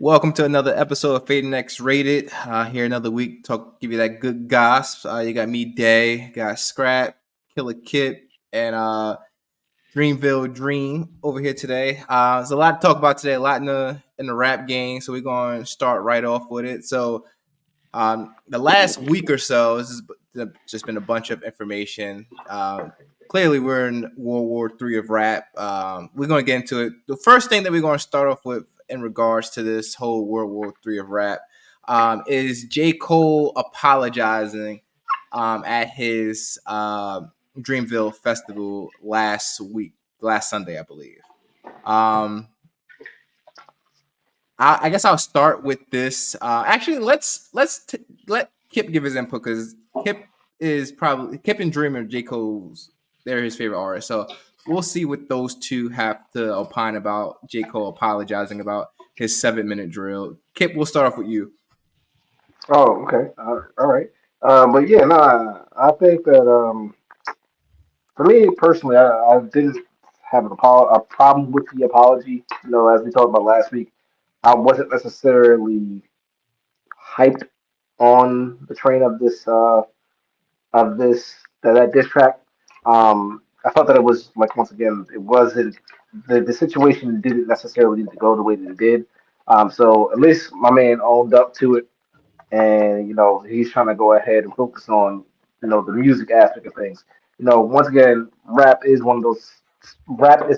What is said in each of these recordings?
Welcome to another episode of Fading X Rated. Here another week, give you that good gossip. You got me, Day, got Scrap, Killer Kip, and Dreamville Dream over here today. There's a lot to talk about today, a lot in the rap game, so we're going to start right off with it. So, the last week or so, this has just been a bunch of information. Clearly, we're in World War III of rap. We're going to get into it. The first thing that we're going to start off with in regards to this whole World War III of rap is J. Cole apologizing at his Dreamville Festival last Sunday, I believe. I guess I'll start with this. Actually, let Kip give his input because Kip and Dream and J. Cole's they're his favorite artists. So we'll see what those two have to opine about J. Cole apologizing about his 7-minute drill. Kip, we'll start off with you. Oh, okay. All right. But yeah, no, I think that for me personally, I didn't have a problem with the apology. As we talked about last week, I wasn't necessarily hyped on the train of that diss track. I thought that it was like once again, it wasn't the situation didn't necessarily need to go the way that it did. So at least my man owned up to it, and he's trying to go ahead and focus on the music aspect of things. Once again, rap is a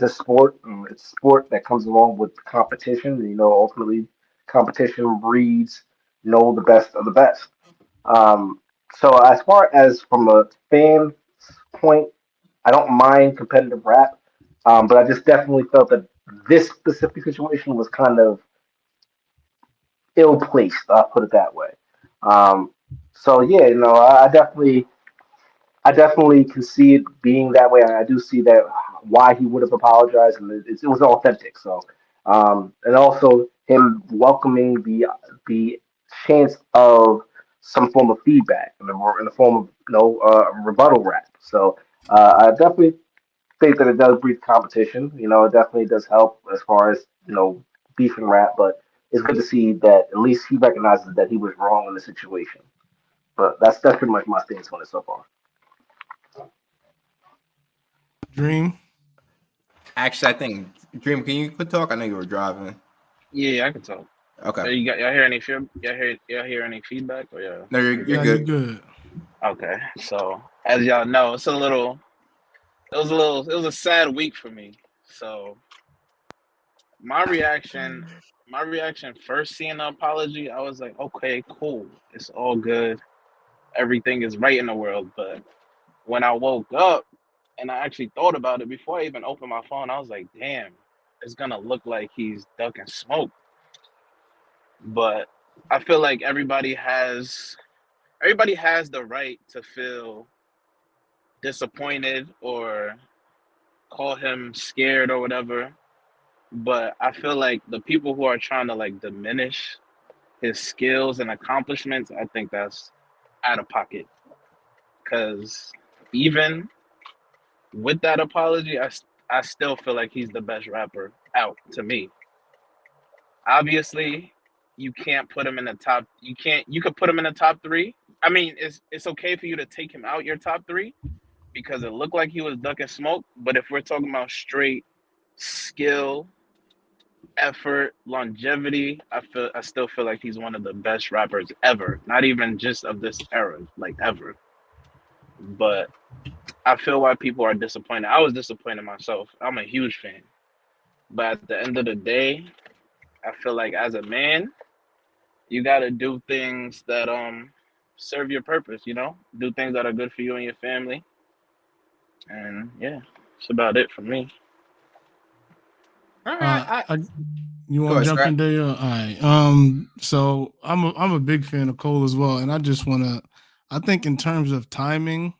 sport. It's a sport that comes along with competition. Ultimately, competition breeds the best of the best. Um, so as far as from a fan point, I don't mind competitive rap, but I just definitely felt that this specific situation was kind of ill placed. I'll put it that way. Um, so yeah, I definitely can see it being that way. I do see that why he would have apologized, and it was authentic. So, and also him welcoming the chance of some form of feedback in the form of rebuttal rap. So, I definitely think that it does breed competition. It definitely does help as far as beef and rap, but it's good to see that at least he recognizes that he was wrong in the situation. But that's pretty much my stance on it so far. Dream. Actually, I think Dream, can you quit talk? I know you were driving. Yeah, I can talk. Okay. Y'all hear any y'all hear any feedback? Or yeah, No, I'm you're Yeah, good. you good. good. Okay, so as y'all know, it was a sad week for me. So my reaction, my reaction first seeing the apology, I was like, okay, cool, it's all good, everything is right in the world. But when I woke up and I actually thought about it before I even opened my phone, I was like, damn, it's gonna look like he's ducking smoke. But I feel like everybody has the right to feel disappointed or call him scared or whatever. But I feel like the people who are trying to like diminish his skills and accomplishments, I think that's out of pocket. Because even with that apology, I still feel like he's the best rapper out to me. Obviously, you can't put him in the top. You could put him in the top three. I mean, it's okay for you to take him out your top three because it looked like he was ducking smoke. But if we're talking about straight skill, effort, longevity, I still feel like he's one of the best rappers ever. Not even just of this era, like ever. But I feel why people are disappointed. I was disappointed myself. I'm a huge fan. But at the end of the day, I feel like as a man, you gotta do things that serve your purpose, Do things that are good for you and your family. And yeah, that's about it for me. All right. I you Go want to ahead, jump Scrap. in there? All right. So I'm a big fan of Cole as well, and I just wanna. I think in terms of timing,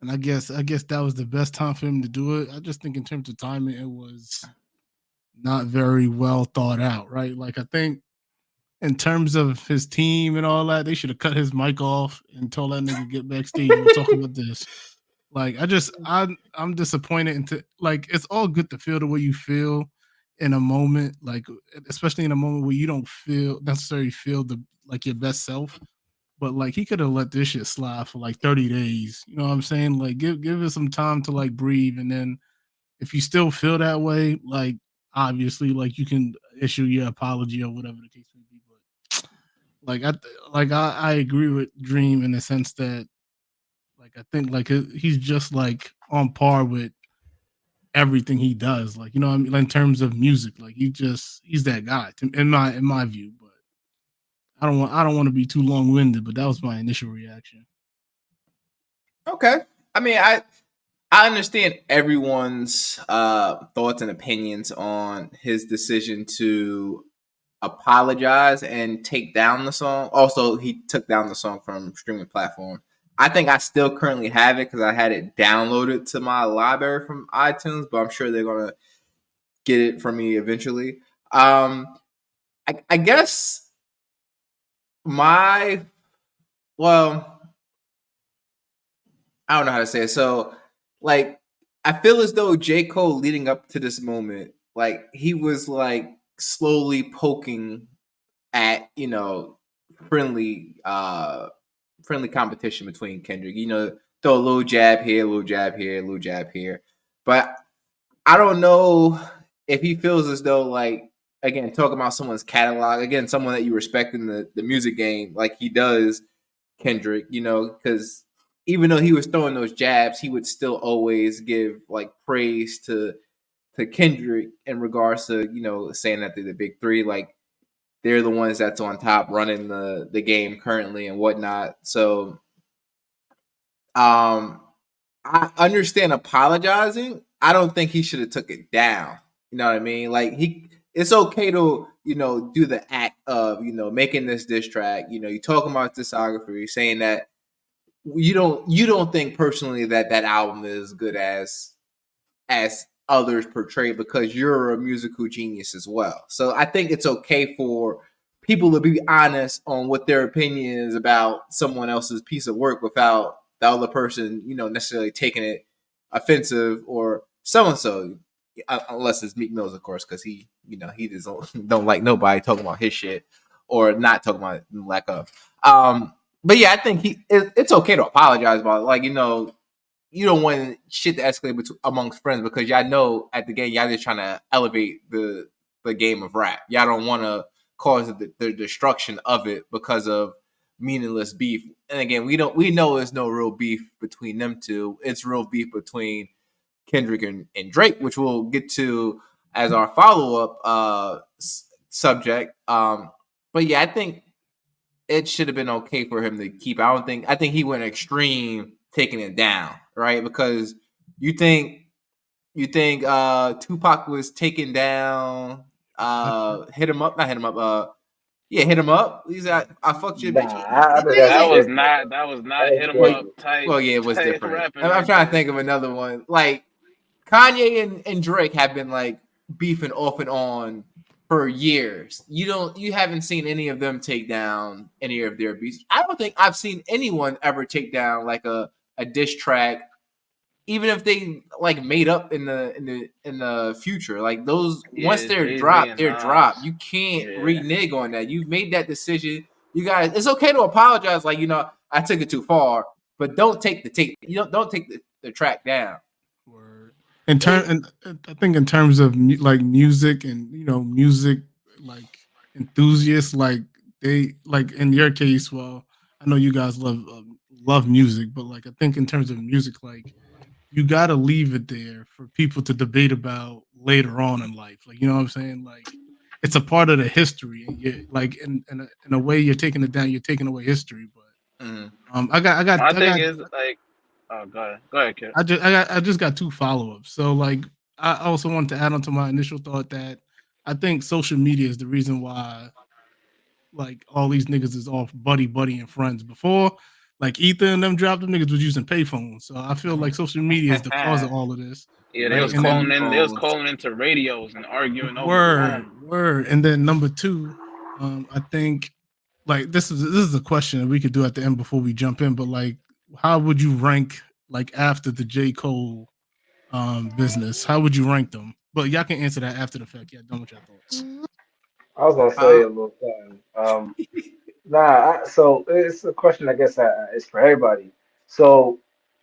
and I guess that was the best time for him to do it. I just think in terms of timing, it was not very well thought out, right? Like I think in terms of his team and all that, they should have cut his mic off and told that nigga get backstage. We'll talk about this. Like I'm disappointed into like it's all good to feel the way you feel in a moment, like especially in a moment where you don't necessarily feel your best self. But like he could have let this shit slide for like 30 days. You know what I'm saying? Like give it some time to like breathe, and then if you still feel that way, like obviously like you can issue your apology or whatever the case may be. But I agree with Dream in the sense that like I think like he's just like on par with everything he does. Like, you know what I mean? Like, in terms of music, like he's that guy in my view. But I don't want to be too long winded, but that was my initial reaction. Okay. I mean, I understand everyone's thoughts and opinions on his decision to apologize and take down the song. Also, he took down the song from streaming platform. I think I still currently have it because I had it downloaded to my library from iTunes, but I'm sure they're gonna get it from me eventually. I guess I don't know how to say it. So, like, I feel as though J. Cole leading up to this moment, like, he was like slowly poking at, friendly competition between Kendrick. Throw a little jab here, a little jab here, a little jab here. But I don't know if he feels as though, like, again, talking about someone's catalog, again, someone that you respect in the music game, like he does, Kendrick, because even though he was throwing those jabs, he would still always give like praise to Kendrick in regards to, saying that they're the big three, like they're the ones that's on top running the game currently and whatnot. So I understand apologizing. I don't think he should have took it down. You know what I mean? Like it's okay to do the act of making this diss track. You're talking about discography, saying that you don't think personally that album is good as others portray because you're a musical genius as well. So I think it's okay for people to be honest on what their opinion is about someone else's piece of work without the other person, necessarily taking it offensive or so and so. Unless it's Meek Mills, of course, because he just don't like nobody talking about his shit or not talking about lack of. But yeah, I think it's okay to apologize about it. Like, you don't want shit to escalate amongst friends because y'all know at the game y'all just trying to elevate the game of rap. Y'all don't want to cause the destruction of it because of meaningless beef. And again, we know there's no real beef between them two. It's real beef between Kendrick and Drake, which we'll get to as our follow-up subject. But yeah, I think it should have been okay for him to keep. I think he went extreme taking it down, right? Because you think Tupac was taken down, hit him up. Hit him up. He's like, I fucked your bitch. That was not hit him up type. Well, yeah, it was different. I'm right trying to think of another one. Like Kanye and Drake have been like beefing off and on for years. You haven't seen any of them take down any of their beats. I don't think I've seen anyone ever take down like a diss track, even if they like made up in the future. Like those once they're dropped, they're dropped. You can't renege on that. You've made that decision. You guys, it's okay to apologize. Like, I took it too far, but don't take don't take the track down. And I think in terms of like music and music like enthusiasts, like they like in your case, well, I know you guys love music, but like I think in terms of music, like you got to leave it there for people to debate about later on in life. Like, you know what I'm saying? Like it's a part of the history, and you like in a way you're taking it down, you're taking away history. But My thing is like. Oh, go ahead, kid. I just got two follow-ups. So like I also want to add on to my initial thought that I think social media is the reason why like all these niggas is all buddy and friends. Before like Ether and them dropped, them niggas was using payphones. So I feel like social media is the cause of all of this. Yeah, they was calling into radios and arguing word. And then number two, I think like this is a question that we could do at the end before we jump in, but like how would you rank like after the J. Cole business? How would you rank them But y'all can answer that after the fact. Yeah, done with your thoughts. I was gonna say a little thing. So it's a question I guess is for everybody. So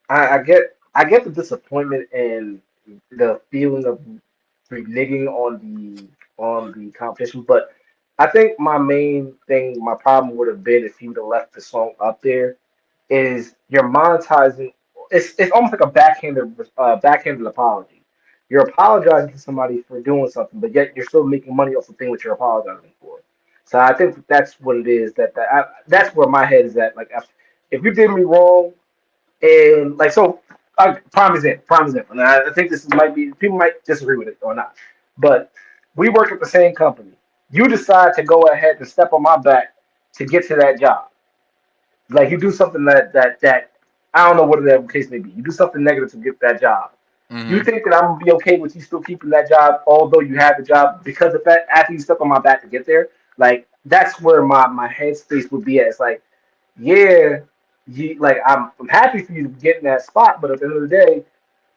I get the disappointment and the feeling of reneging on the competition, but I think my main thing, my problem would have been if he would have left the song up there. Is you're monetizing? It's almost like a backhanded apology. You're apologizing to somebody for doing something, but yet you're still making money off the thing that you're apologizing for. So I think that's what it is. That's where my head is at. Like if you did me wrong, and like so, prime example. And I think might be people might disagree with it or not, but we work at the same company. You decide to go ahead and step on my back to get to that job. Like you do something that I don't know what the case may be. You do something negative to get that job. You Mm-hmm. think that I'm gonna be okay with you still keeping that job, although you have the job because of that after you step on my back to get there? Like that's where my headspace would be at. It's like, yeah, I'm happy for you to get in that spot, but at the end of the day,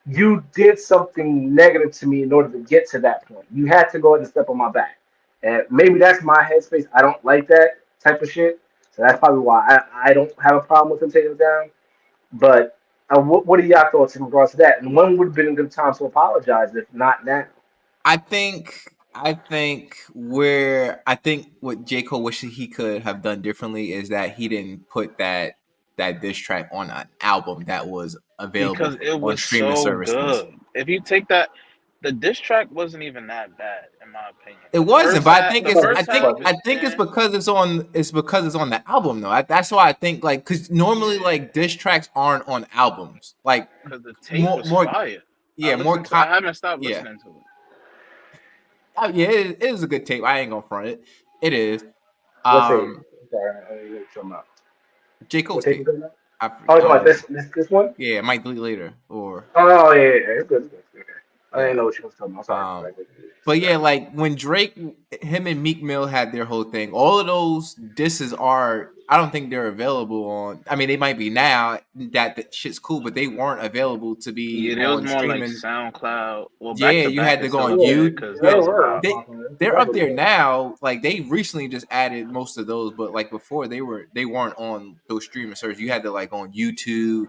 you did something negative to me in order to get to that point. You had to go ahead and step on my back. And maybe that's my headspace. I don't like that type of shit. So that's probably why I don't have a problem with him taking it down. But what are y'all thoughts in regards to that? And when would have been a good time to apologize if not now? I think what J. Cole wishes he could have done differently is that he didn't put that diss track on an album that was available because it on was streaming so services. good. If you take that, the diss track wasn't even that bad in my opinion. It The wasn't, first but I half, think the it's But I first think half but I is think eh. it's because it's on the album though. That's why I think like because normally Yeah, like diss tracks aren't on albums. Like because the tape more was more fire. yeah more I haven't stopped yeah. listening to it. Oh, yeah, it is a good tape. I ain't gonna front it. It is. what's it? Um, Sorry, I didn't know what you're talking about. J What Cole's tape you tape. talking about? I, Oh, you're talking about um, this one? yeah, it might delete later or Oh yeah, it's good. It's good. Okay. I didn't yeah. know what you was talking about. Sorry. Um, Like, but sorry. yeah, like when Drake, him and Meek Mill had their whole thing. All of those disses are. I don't think they're available on. I mean, they might be now. That shit's cool, but they weren't available to be Yeah, it was on more like streaming. SoundCloud. Well, back Yeah, to you back had it to go still on Yeah, did you. because they that Yeah, was were about. they popular. they're up Never there good. now. Like they recently just added most of those, but like before they weren't on those streaming services. You had to like on YouTube,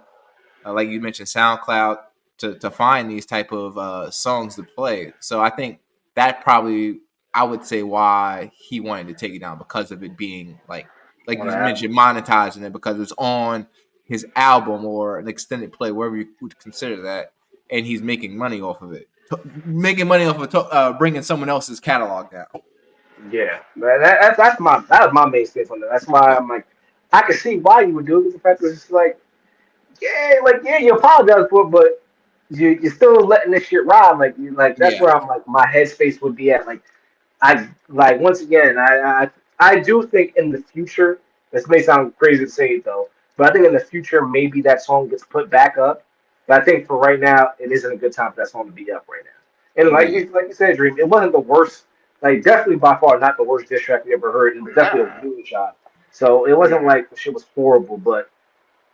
like you mentioned, SoundCloud to find these type of songs to play. So I think that probably I would say why he wanted to take it down because of it being like On you the album. mentioned monetizing it because it's on his album or an extended play wherever you would consider that, and he's making money off of it, making money off of bringing someone else's catalog down. Yeah, that's my main stance on that. That's why Yeah, I'm like, I can see why you would do it. Because the fact is, it's like yeah, you apologize for it, but you're still letting this shit ride. Like that's yeah, where I'm like my headspace would be at. Like I like once again, I do think in the future, this may sound crazy to say it though, but I think in the future maybe that song gets put back up. But I think for right now, it isn't a good time for that song to be up right now. And yeah. like you said, Dream, it wasn't the worst. Like definitely by far not the worst diss track we ever heard, and definitely Nah, a good shot. So it wasn't yeah, like the shit was horrible, but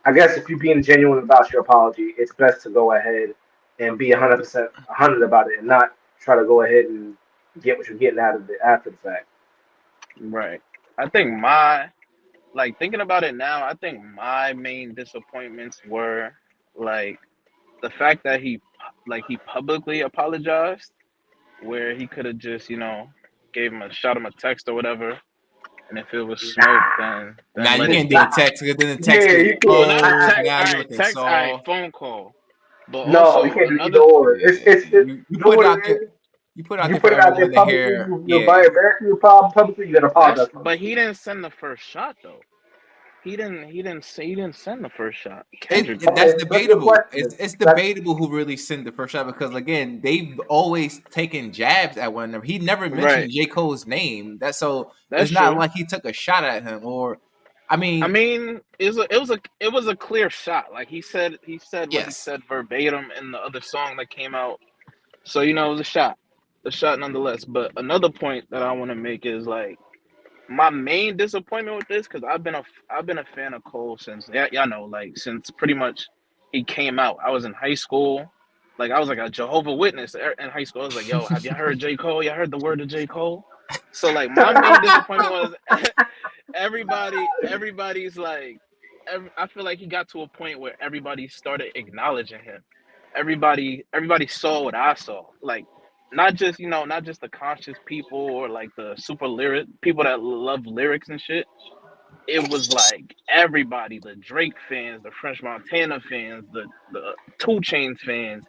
I guess if you're being genuine about your apology, it's best to go ahead and be 100% 100 about it, and not try to go ahead and get what you're getting out of it after the fact. right. I think my like thinking about it now. I think my main disappointments were like the fact that he publicly apologized, where he could have just gave him a shot him a text or whatever, and if it was smoke, Nah, Now then you let it can't do a be. nah. text because then the text Yeah, gets you Well, can't. not a closed. text. Now All you're right, looking text. All right, soft. phone call. But No, you also can't do either another. or. Yeah, You you know put it what out it there. is. You put it out You there for put it out there everyone to publicly. hear. You're Yeah, embarrassing your problem publicly. You got to apologize But publicly. he didn't send the first shot though. He didn't send the first shot. it, Kendrick it did. that's Okay, that's a good debatable. question. It's That's debatable who really sent the first shot because again, they've always taken jabs at one another. He never mentioned Right. J. Cole's name. That's so That's it's not true. like he took a shot at him or I I mean, mean, it was a clear shot. Like he said what he yes. said verbatim in the other song that came out. So it was a shot nonetheless. But another point that I want to make is like my main disappointment with this because I've been a fan of Cole since y'all know like since pretty much he came out. I was in high school. Like I was like a Jehovah Witness in high school. I was like, yo, have you heard J. Cole? You heard the word of J. Cole? So like my main disappointment was everybody's like I feel like he got to a point where everybody started acknowledging him. Everybody saw what I saw. Like not just, not just the conscious people or like the super lyric people that love lyrics and shit. It was like everybody, the Drake fans, the French Montana fans, the 2 Chainz fans,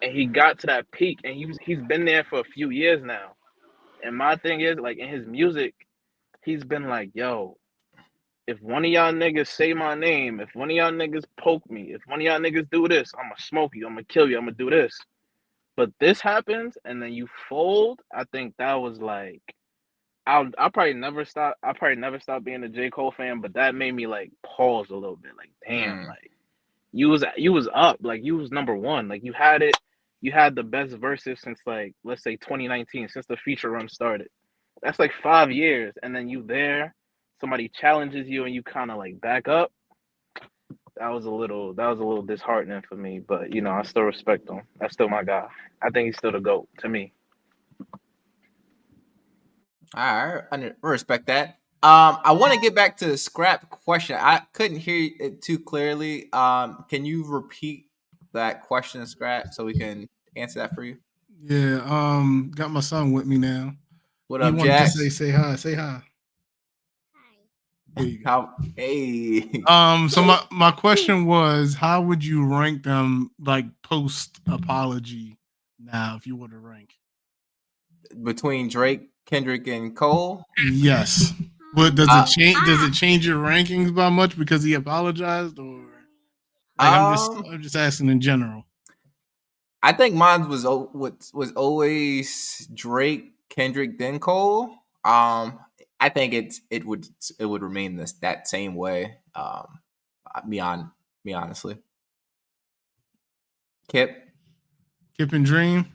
and he got to that peak, and he's been there for a few years now. And my thing is, like in his music, he's been like, yo, if one of y'all niggas say my name, if one of y'all niggas poke me, if one of y'all niggas do this, I'ma smoke you, I'ma kill you, I'ma do this. But this happens and then you fold. I think that was like I'll probably never stop. I'll probably never stop being a J. Cole fan, but that made me like pause a little bit. Like, damn, like you was up, like you was number one. Like you had the best verses since like let's say 2019, since the feature run started. That's like 5 years, and then you there, somebody challenges you and you kind of like back up. That was a little disheartening for me, but I still respect him. That's still my guy. I think he's still the GOAT to me. All right, I respect that. I want to get back to the scrap question. I couldn't hear it too clearly. Can you repeat that question, scrap, so we can answer that for you? Yeah, got my son with me now. What He up, wanted to Jax? say hi. Say hi. There you go. How? Hey. So my question was, how would you rank them like post apology now if you were to rank? Between Drake, Kendrick, and Cole? Yes. But does it change? Does it change your rankings by much because he apologized, or like I'm just asking in general? I think mine was always Drake, Kendrick, then Cole. I think it would remain that same way. Me honestly, Kip. Kip and Dream.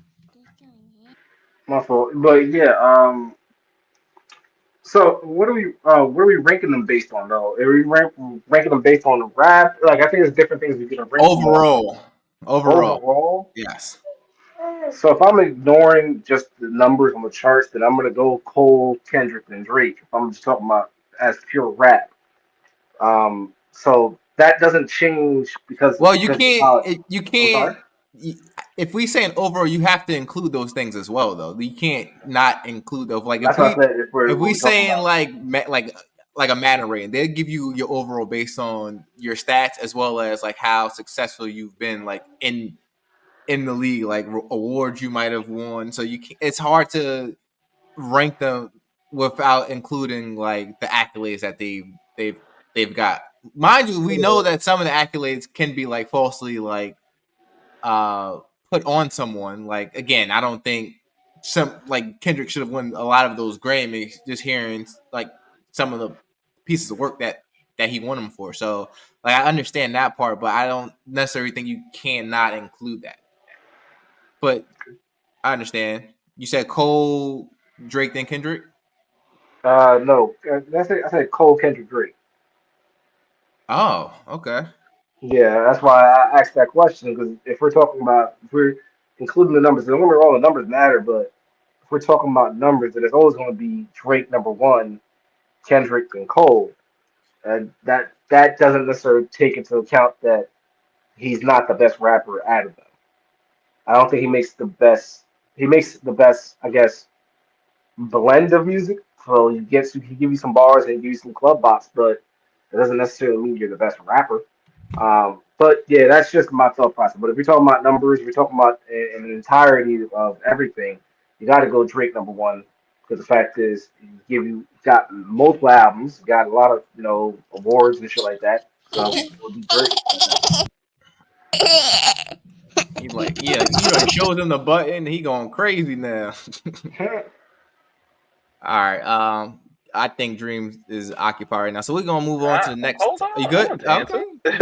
My fault. But yeah, so what are we ranking them based on though? Are we ranking them based on rap? Like I think there's different things we can rank them on. Overall, Overall. yes. So if I'm ignoring just the numbers on the charts, then I'm gonna go Cole, Kendrick, and Drake. If I'm just talking about as pure rap. So that doesn't change because Well, you because can't. You I'm can't. sorry. If we say an overall, you have to include those things as well, though. You can't not include those. Like That's what I said. if we We're talking saying about. like a Madden rating, they'll give you your overall based on your stats as well as like how successful you've been like in the league, like awards you might have won. So it's hard to rank them without including like the accolades that they've got. Mind you, we know that some of the accolades can be like falsely like put on someone. Like again, I don't think some like Kendrick should have won a lot of those Grammys. Just hearing like some of the pieces of work that he won them for. So like I understand that part, but I don't necessarily think you cannot include that. But I understand. You said Cole, Drake, then Kendrick. No, that's it. I said Cole, Kendrick, Drake. Oh, okay. Yeah, that's why I asked that question because if we're including the numbers, don't get me wrong, the numbers matter, but if we're talking about numbers, then it's always going to be Drake number one, Kendrick, and Cole, and that doesn't necessarily take into account that he's not the best rapper out of them. I don't think he makes the best. He makes the best, I guess, blend of music. So he give you some bars and give you some club bops, but it doesn't necessarily mean you're the best rapper. But yeah, that's just my thought process. But if you're talking about numbers, if you're talking about an entirety of everything, you got to go Drake number one because the fact is, you got multiple albums, got a lot of awards and shit like that. So it would be Drake. He's like, yeah, you done showed him the button. He going crazy now. All right. I think Dreams is occupied right now, so we're gonna move on to the next. Hold on, Are you I good? want to Okay. answer. All Yeah,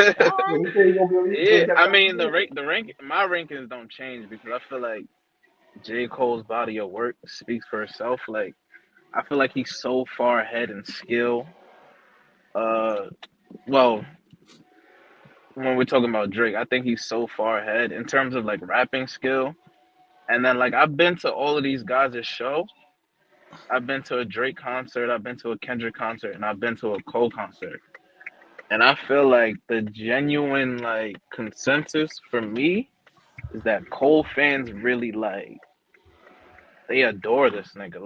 right. he said he gonna be. He Yeah, got I something mean to do. my rankings don't change because I feel like J. Cole's body of work speaks for itself. Like I feel like he's so far ahead in skill. Uh, well, when we're talking about Drake, I think he's so far ahead in terms of like rapping skill. And then like I've been to all of these guys' show. I've been to a Drake concert, I've been to a Kendrick concert, and I've been to a Cole concert. And I feel like the genuine like consensus for me is that Cole fans really like they adore this nigga.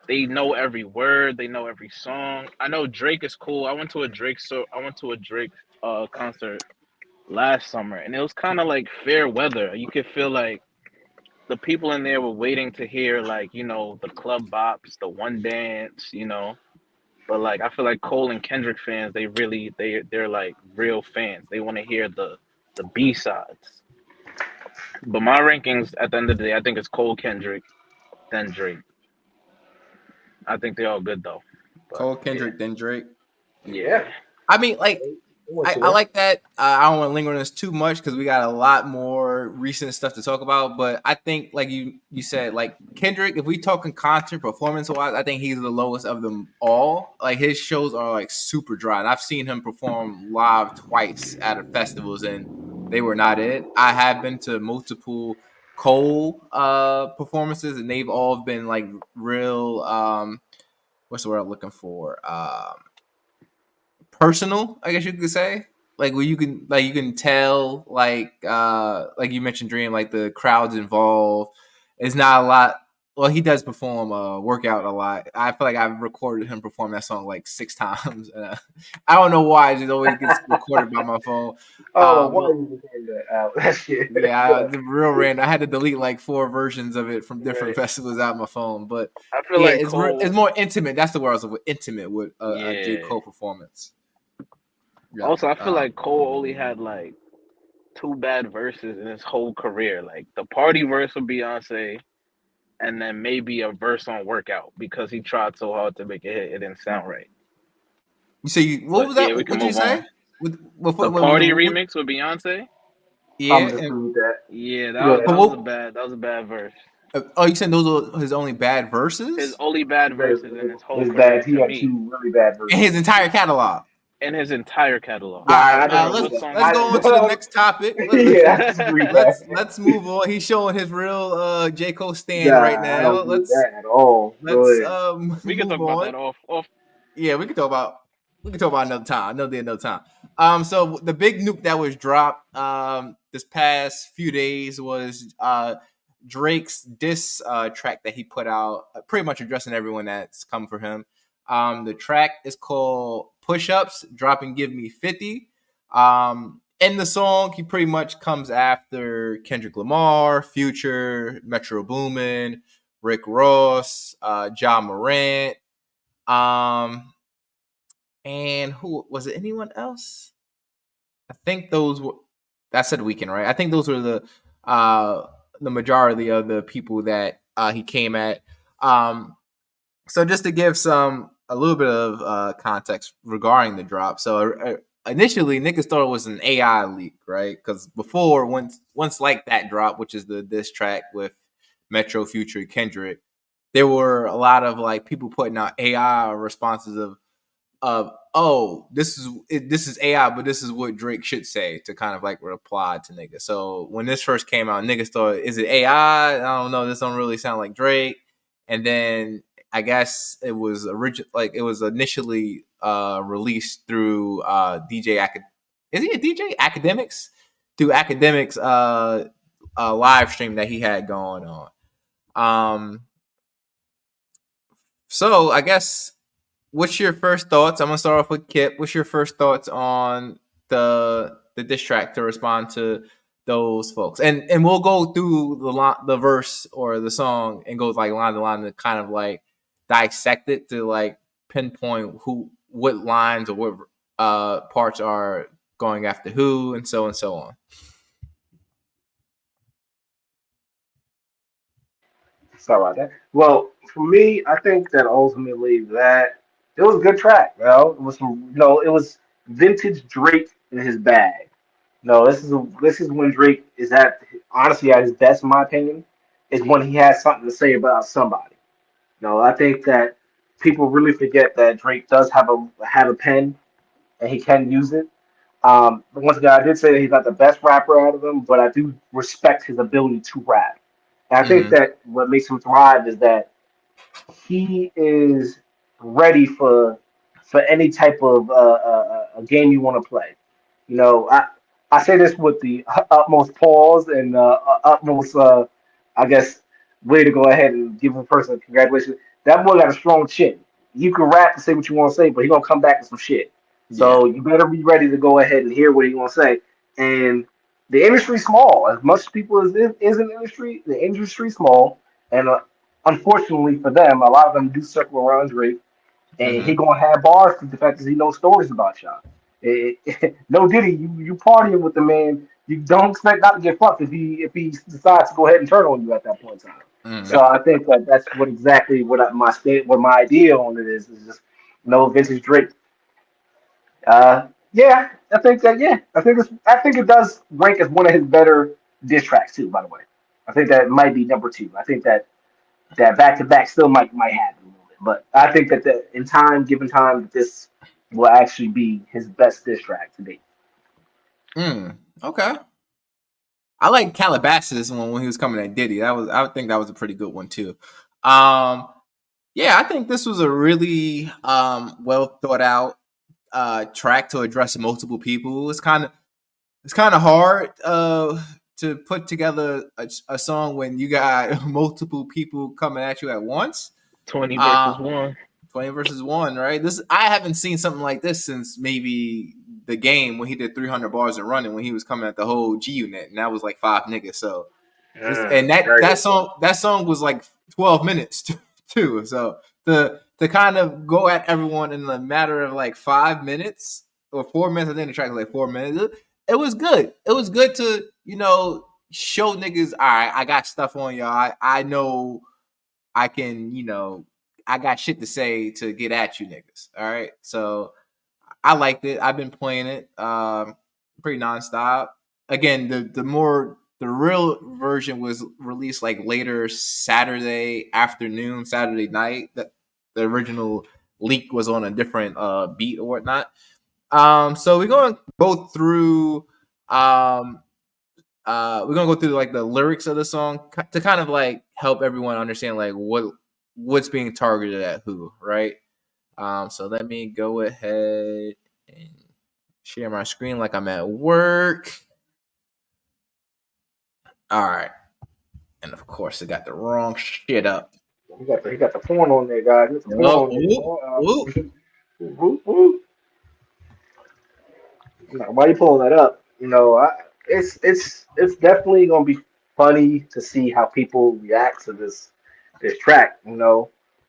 They know every word, they know every song. I know Drake is cool. I went to a Drake concert last summer and it was kind of like fair weather. You could feel like the people in there were waiting to hear like, you know, the club bops, the one dance, you know. But like I feel like Cole and Kendrick fans, they're like real fans. They want to hear the B sides. But my rankings at the end of the day, I think it's Cole, Kendrick, then Drake. I think they're all good though. But, Cole, Kendrick, then Drake. yeah. I mean, like, I I like that. I don't want to linger on this too much because we got a lot more recent stuff to talk about. But I think, like you said, like Kendrick, if we talking concert performance wise, I think he's the lowest of them all. Like his shows are like super dry, and I've seen him perform live twice at festivals, and they were not it. I have been to multiple Cole performances, and they've all been like real. What's the word I'm looking for? Personal, I guess you could say. Like where you can tell like you mentioned Dream, like the crowds involved. It's not a lot. Well, he does perform workout a lot. I feel like I've recorded him perform that song like 6 times. I don't know why, it just always gets recorded by my phone. why are you saying that out? That shit. Yeah, the real random. I had to delete like 4 versions of it from different festivals out of my phone. But I feel yeah, like Cole, it's more intimate. That's the word I was with, intimate with a J. yeah. Cole performance. Yeah. Also, I feel like Cole only had like 2 bad verses in his whole career. Like the party verse with Beyonce, and then maybe a verse on Workout because he tried so hard to make it hit, it didn't sound right. You say what But was that? yeah, we What can did you move say? on. With The party remix with Beyonce. I'm Yeah. just with that. Yeah, Yeah. that was a bad verse. Oh, you saying those are his only bad His verses only bad verses in his whole His career bad. He to had me, 2 really bad in verses. his entire catalog? in his entire catalog. All Nah, right, I I don't know disagree what with song. let's go on to the next topic. Yeah, I disagree with that. Let's move on. He's showing his real J. Cole stand Nah, right I now. don't agree with that at all. Go Let's ahead. We can move talk about on. that off. Yeah, we can talk about another time. So the big nuke that was dropped this past few days was Drake's diss track that he put out, pretty much addressing everyone that's come for him. The track is called Push Ups, Drop and Give Me 50. In the song, he pretty much comes after Kendrick Lamar, Future, Metro Boomin, Rick Ross, Ja Morant. And who was it? Anyone else? I think those were. That said Weekend, right? I think those were the majority of the people that he came at. So just to give a little bit of context regarding the drop. So initially, niggas thought it was an AI leak, right? Because before, once like that drop, which is the diss track with Metro, Future, Kendrick, there were a lot of like people putting out AI responses of this is AI, but this is what Drake should say to kind of like reply to niggas. So when this first came out, niggas thought, is it AI? I don't know. This don't really sound like Drake. And then I guess it was initially released through DJ Is he a DJ? Academics? Through Academics live stream that he had going on. So I guess what's your first thoughts? I'm gonna start off with Kip. What's your first thoughts on the diss track to respond to those folks? And we'll go through the verse or the song and go like line to line to kind of like dissect it to like pinpoint what lines or what parts are going after who and so on. Sorry about that. Well, for me, I think that ultimately that it was a good track. It was it was vintage Drake in his bag. No, this is when Drake is honestly at his best, in my opinion, is when he has something to say about somebody. No, I think that people really forget that Drake does have a pen and he can use it. Once again, I did say that he's not the best rapper out of them, but I do respect his ability to rap. And I think Mm-hmm. that what makes him thrive is that he is ready for any type of a game you want to play. You know, I say this with the utmost pause and utmost, I guess, way to go ahead and give a person a congratulations. That boy got a strong chin. You can rap and say what you want to say, but he gonna come back with some shit. Yeah. So you better be ready to go ahead and hear what he gonna say. And the industry's small. As much people as is in the industry, the industry's small. And unfortunately for them, a lot of them do circle around Drake, and he Mm-hmm. gonna have bars to the fact that he knows stories about y'all. No Diddy, you partying with the man. You don't expect not to get fucked if he decides to go ahead and turn on you at that point in time. Mm-hmm. So I think that that's what exactly what my idea on it is just vintage Drake. Yeah, I think that I think it does rank as one of his better diss tracks too. By the way, I think that might be number two. I think that back to back still might happen a little bit. But I think that in time, given time, this will actually be his best diss track to date. Okay. I like Calabasas one when he was coming at Diddy. I would think that was a pretty good one too. Um, yeah, I think this was a really well thought out track to address multiple people. It's kind of hard to put together a song when you got multiple people coming at you at once. 20 Uh, versus 1. 20 versus 1, right? This I haven't seen something like this since maybe the game when he did 300 bars and running when he was coming at the whole G Unit and that was like 5 niggas. So this and Very good. that song was like 12 minutes too. So to kind of go at everyone in a matter of like 5 minutes or 4 minutes, I think the track was like 4 minutes. It was good. It was good to show niggas. All right, I got stuff on y'all. I know I can I got shit to say to get at you niggas. All right. So I liked it. I've been playing it pretty nonstop. Again, the real version was released like later Saturday afternoon, Saturday night. The original leak was on a different beat or whatnot. So we're gonna go through we're gonna go through like the lyrics of the song to kind of like help everyone understand like what's being targeted at who, right? So let me go ahead and share my screen like I'm at work. All right, and of course, I got the wrong shit up. He got the porn on there, guys. There's the porn Oh, on whoop, whoop. there. Whoop, whoop. Now, why you pulling that up? It's definitely gonna be funny to see how people react to this track.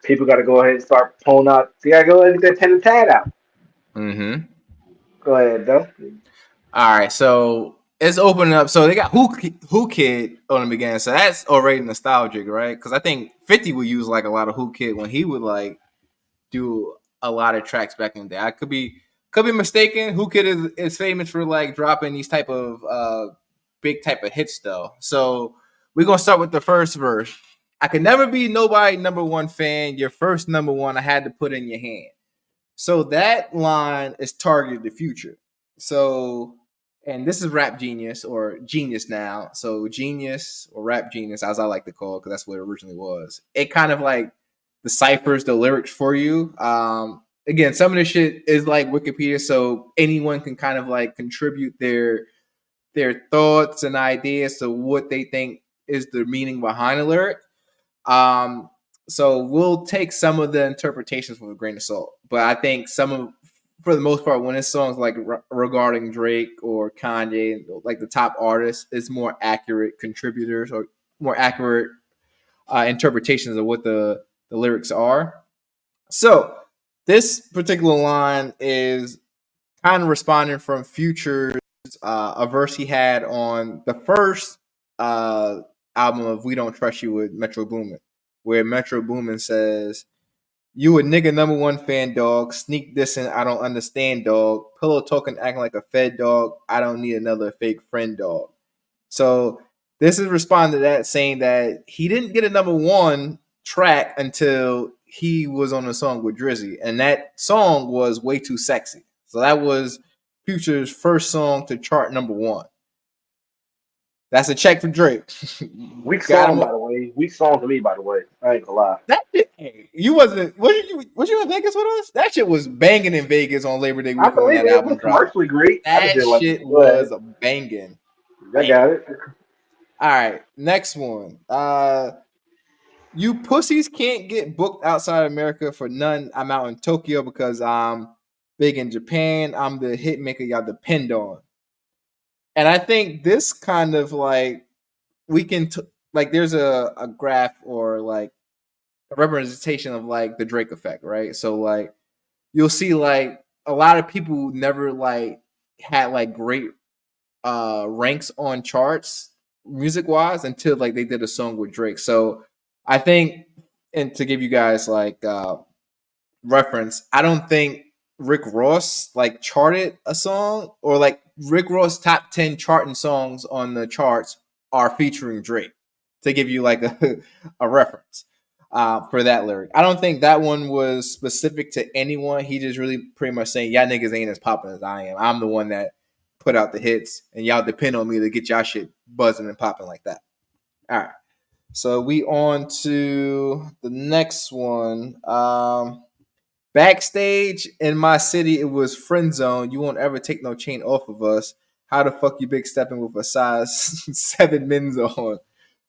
People got to go ahead and start pulling out. They got to go ahead and get that pen and pad out. Mm-hmm. Go ahead, though. All right, so it's opening up. So they got Who Kid on the beginning, so that's already nostalgic, right? Because I think 50 would use like a lot of Who Kid when he would like do a lot of tracks back in the day. I could be mistaken. Who Kid is famous for like dropping these type of big type of hits though. So we're gonna start with the first verse. I could never be nobody number one fan. Your first number one I had to put in your hand. So that line is targeted the future. So and this is Rap Genius or Genius now. So Genius or Rap Genius, as I like to call it, because that's what it originally was. It kind of like deciphers the lyrics for you. Again, some of this shit is like Wikipedia, so anyone can kind of like contribute their thoughts and ideas to what they think is the meaning behind a lyric. Um, so we'll take some of the interpretations with a grain of salt, but I think for the most part, when it's songs like regarding Drake or Kanye, like the top artists, it's more accurate contributors or more accurate interpretations of what the lyrics are. So this particular line is kind of responding from Future's a verse he had on the first album of We Don't Trust You with Metro Boomin, where Metro Boomin says, "You a nigga number one fan, dog. Sneak dissing, I don't understand, dog. Pillow talking, acting like a fed dog. I don't need another fake friend, dog." So this is responding to that, saying that he didn't get a number one track until he was on a song with Drizzy, and that song was Way Too Sexy. So that was Future's first song to chart #1. That's a check for Drake. Weak Got song, him. by the way. Weak song to me, by the way. I ain't gonna lie. That shit, hey, you wasn't. Was you in Vegas with us? That shit was banging in Vegas on Labor Day I weekend when believe that it. It was album dropped. commercially great. I just That didn't like shit it. Go ahead. was banging. I got it. All right, next one. You pussies can't get booked outside America for none. I'm out in Tokyo because I'm big in Japan. I'm the hit maker y'all depend on. And I think this kind of like we can like there's a graph or like a representation of like the Drake effect, right? So like you'll see like a lot of people never like had like great ranks on charts music wise until like they did a song with Drake. So I think, and to give you guys like reference, I don't think Rick Ross like charted a song or like Rick Ross top 10 charting songs on the charts are featuring Drake, to give you like a reference for that lyric. I don't think that one was specific to anyone. He just really pretty much saying, y'all niggas ain't as popping as I am. I'm the one that put out the hits and y'all depend on me to get y'all shit buzzing and popping like that. All right. So we on to the next one. Backstage in my city, it was friend zone. You won't ever take no chain off of us. How the fuck you big stepping with a size 7 men's on?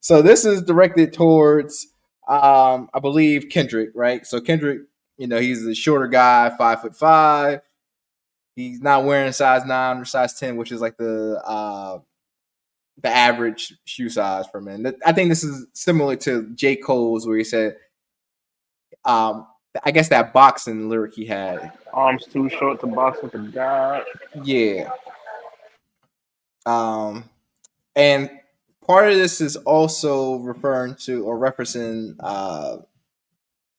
So this is directed towards, I believe Kendrick, right? So Kendrick, you know, he's a shorter guy, 5'5". He's not wearing size 9 or size 10, which is like the average shoe size for men. I think this is similar to J. Cole's, where he said, I guess that boxing lyric he had. Arms too short to box with a god. Yeah. And part of this is also referring to or referencing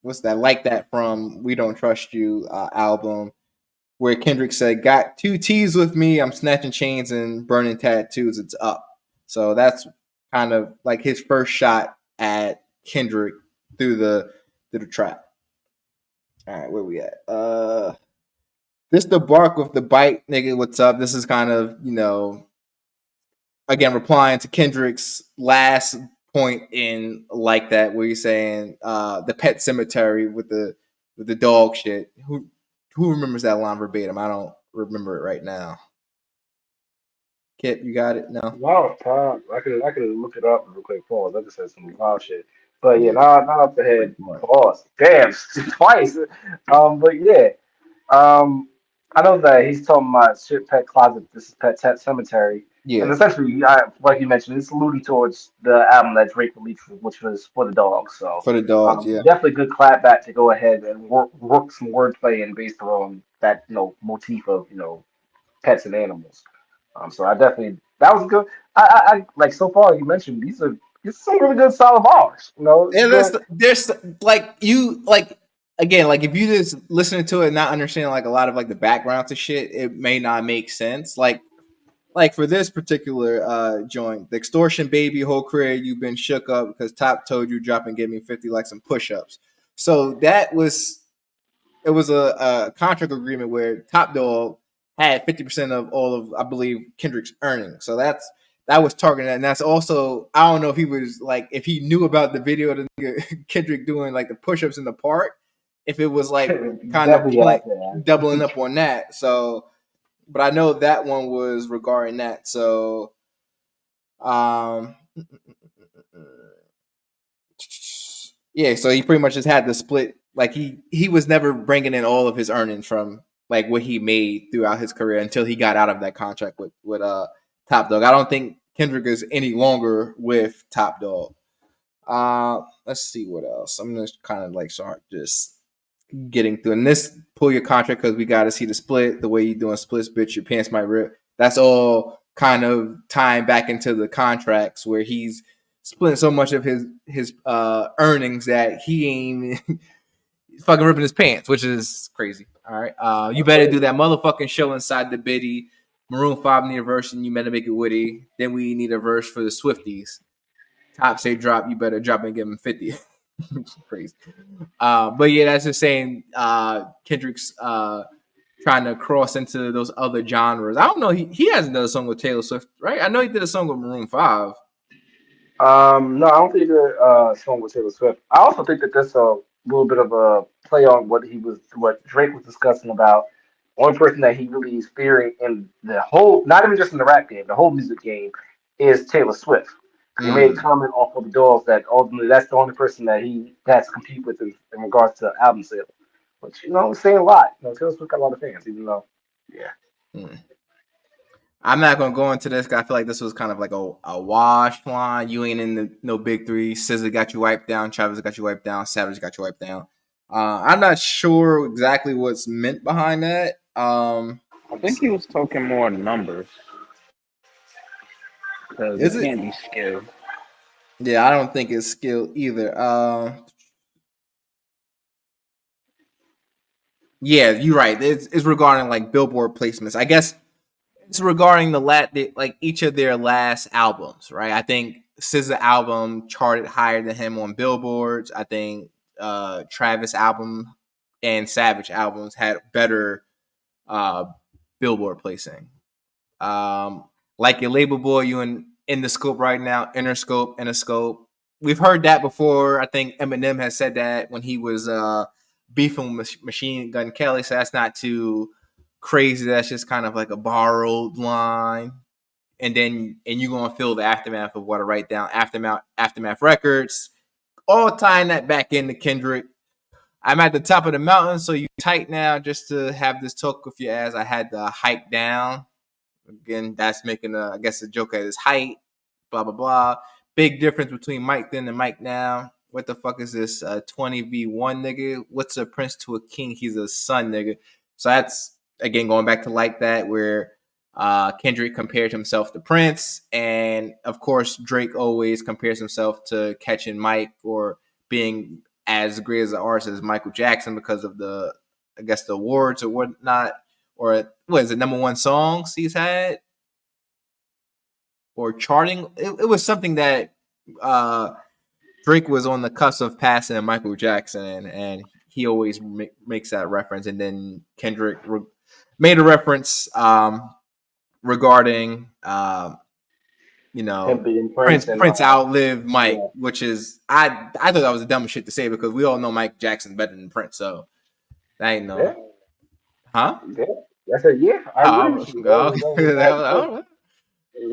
what's that, Like That from We Don't Trust You album, where Kendrick said, got 2 T's with me, I'm snatching chains and burning tattoos, it's up. So that's kind of like his first shot at Kendrick through the track. All right, where we at? This the bark with the bite, nigga. What's up? This is kind of, you know, again replying to Kendrick's last point in Like That, where he's saying the pet cemetery with the dog shit. Who remembers that line verbatim? I don't remember it right now. Kip, you got it? No. Wow, Tom. I could look it up real quick. Pause. I just said some wild shit. But yeah, Yeah, now up the head. pretty much. Pause. Damn, twice. But yeah. Um, I know that he's talking about shit pet closet. This is Pet Cemetery, and Yeah, essentially, like you mentioned, it's alluding towards the album that Drake released, which was For the Dog. So, for the dogs. Yeah, definitely good clap back to go ahead and work some wordplay and based around that motif of pets and animals. So I definitely that was good. I like so far you mentioned these are some really good solid bars. and Good. there's like you like again like if you just listening to it and not understanding like a lot of like the background to shit, it may not make sense. Like for this particular joint, the extortion baby whole career you've been shook up because Top told you drop and give me 50 like some push-ups. So that was it was a contract agreement where Top Dog had 50% of all of I believe Kendrick's earnings. So that was targeted, and that's also I don't know if he was like if he knew about the video of the Kendrick doing like the push-ups in the park, if it was like kind of Definitely out there. doubling up on that. So but I know that one was regarding that. So, yeah. So he pretty much just had to split. Like he was never bringing in all of his earnings from like what he made throughout his career until he got out of that contract with Top Dog. I don't think Kendrick is any longer with Top Dog. Let's see what else. I'm just kind of like start just getting through. And this pull your contract because we got to see the split. The way you doing splits, bitch, your pants might rip. That's all kind of tying back into the contracts where he's splitting so much of his earnings that he ain't fucking ripping his pants, which is crazy. All right, you better do that motherfucking show inside the biddy. Maroon 5 need a verse and you better make it witty. Then we need a verse for the Swifties. Top say drop, you better drop and give him 50. Crazy. But yeah, that's just saying Kendrick's trying to cross into those other genres. I don't know. He hasn't done a song with Taylor Swift, right? I know he did a song with Maroon 5. No, I don't think that song with Taylor Swift. I also think that that's a little bit of a play on what Drake was discussing about. One person that he really is fearing in the whole, not even just in the rap game, the whole music game, is Taylor Swift. Because he made a Mm. comment off of the Dolls that ultimately that's the only person that he has to compete with in regards to album sales. Which is saying a lot. Taylor Swift got a lot of fans, even though, yeah. Mm. I'm not gonna go into this 'cause I feel like this was kind of like a wash line. You ain't in the no big three. SZA got you wiped down. Travis got you wiped down. Savage got you wiped down. I'm not sure exactly what's meant behind that. I think he was talking more numbers because Is it it? can't be skill. Yeah, I don't think it's skill either. Yeah, you're right. It's regarding like Billboard placements. I guess it's regarding like each of their last albums, right? I think SZA album charted higher than him on billboards. I think Travis album and Savage albums had better uh, billboard placing. Um, like your label boy, you in the scope right now, inner scope. We've heard that before. I think Eminem has said that when he was beefing with Machine Gun Kelly. So that's not too crazy. That's just kind of like a borrowed line. And you're gonna feel the aftermath of what I write down. Aftermath Records, all tying that back into Kendrick. I'm at the top of the mountain, so you tight now just to have this talk with you as I had to hike down. Again, that's making I guess a joke at his height. Blah blah blah. Big difference between Mike then and Mike now. What the fuck is this? 20v1 nigga. What's a prince to a king? He's a son nigga. So that's again going back to like that where Kendrick compared himself to Prince, and of course Drake always compares himself to catching Mike or being as great as an artist as Michael Jackson because of I guess the awards or whatnot, or what is it, number one songs he's had or charting. It was something that uh, Drake was on the cusp of passing Michael Jackson, and he always makes that reference. And then Kendrick made a reference regarding Him being Prince and Prince outlived Mike, yeah. which is I thought that was the dumbest shit to say because we all know Mike Jackson better than Prince, so that ain't Yeah, no, huh? yeah. I said, yeah, I agree Oh, with you. oh, That all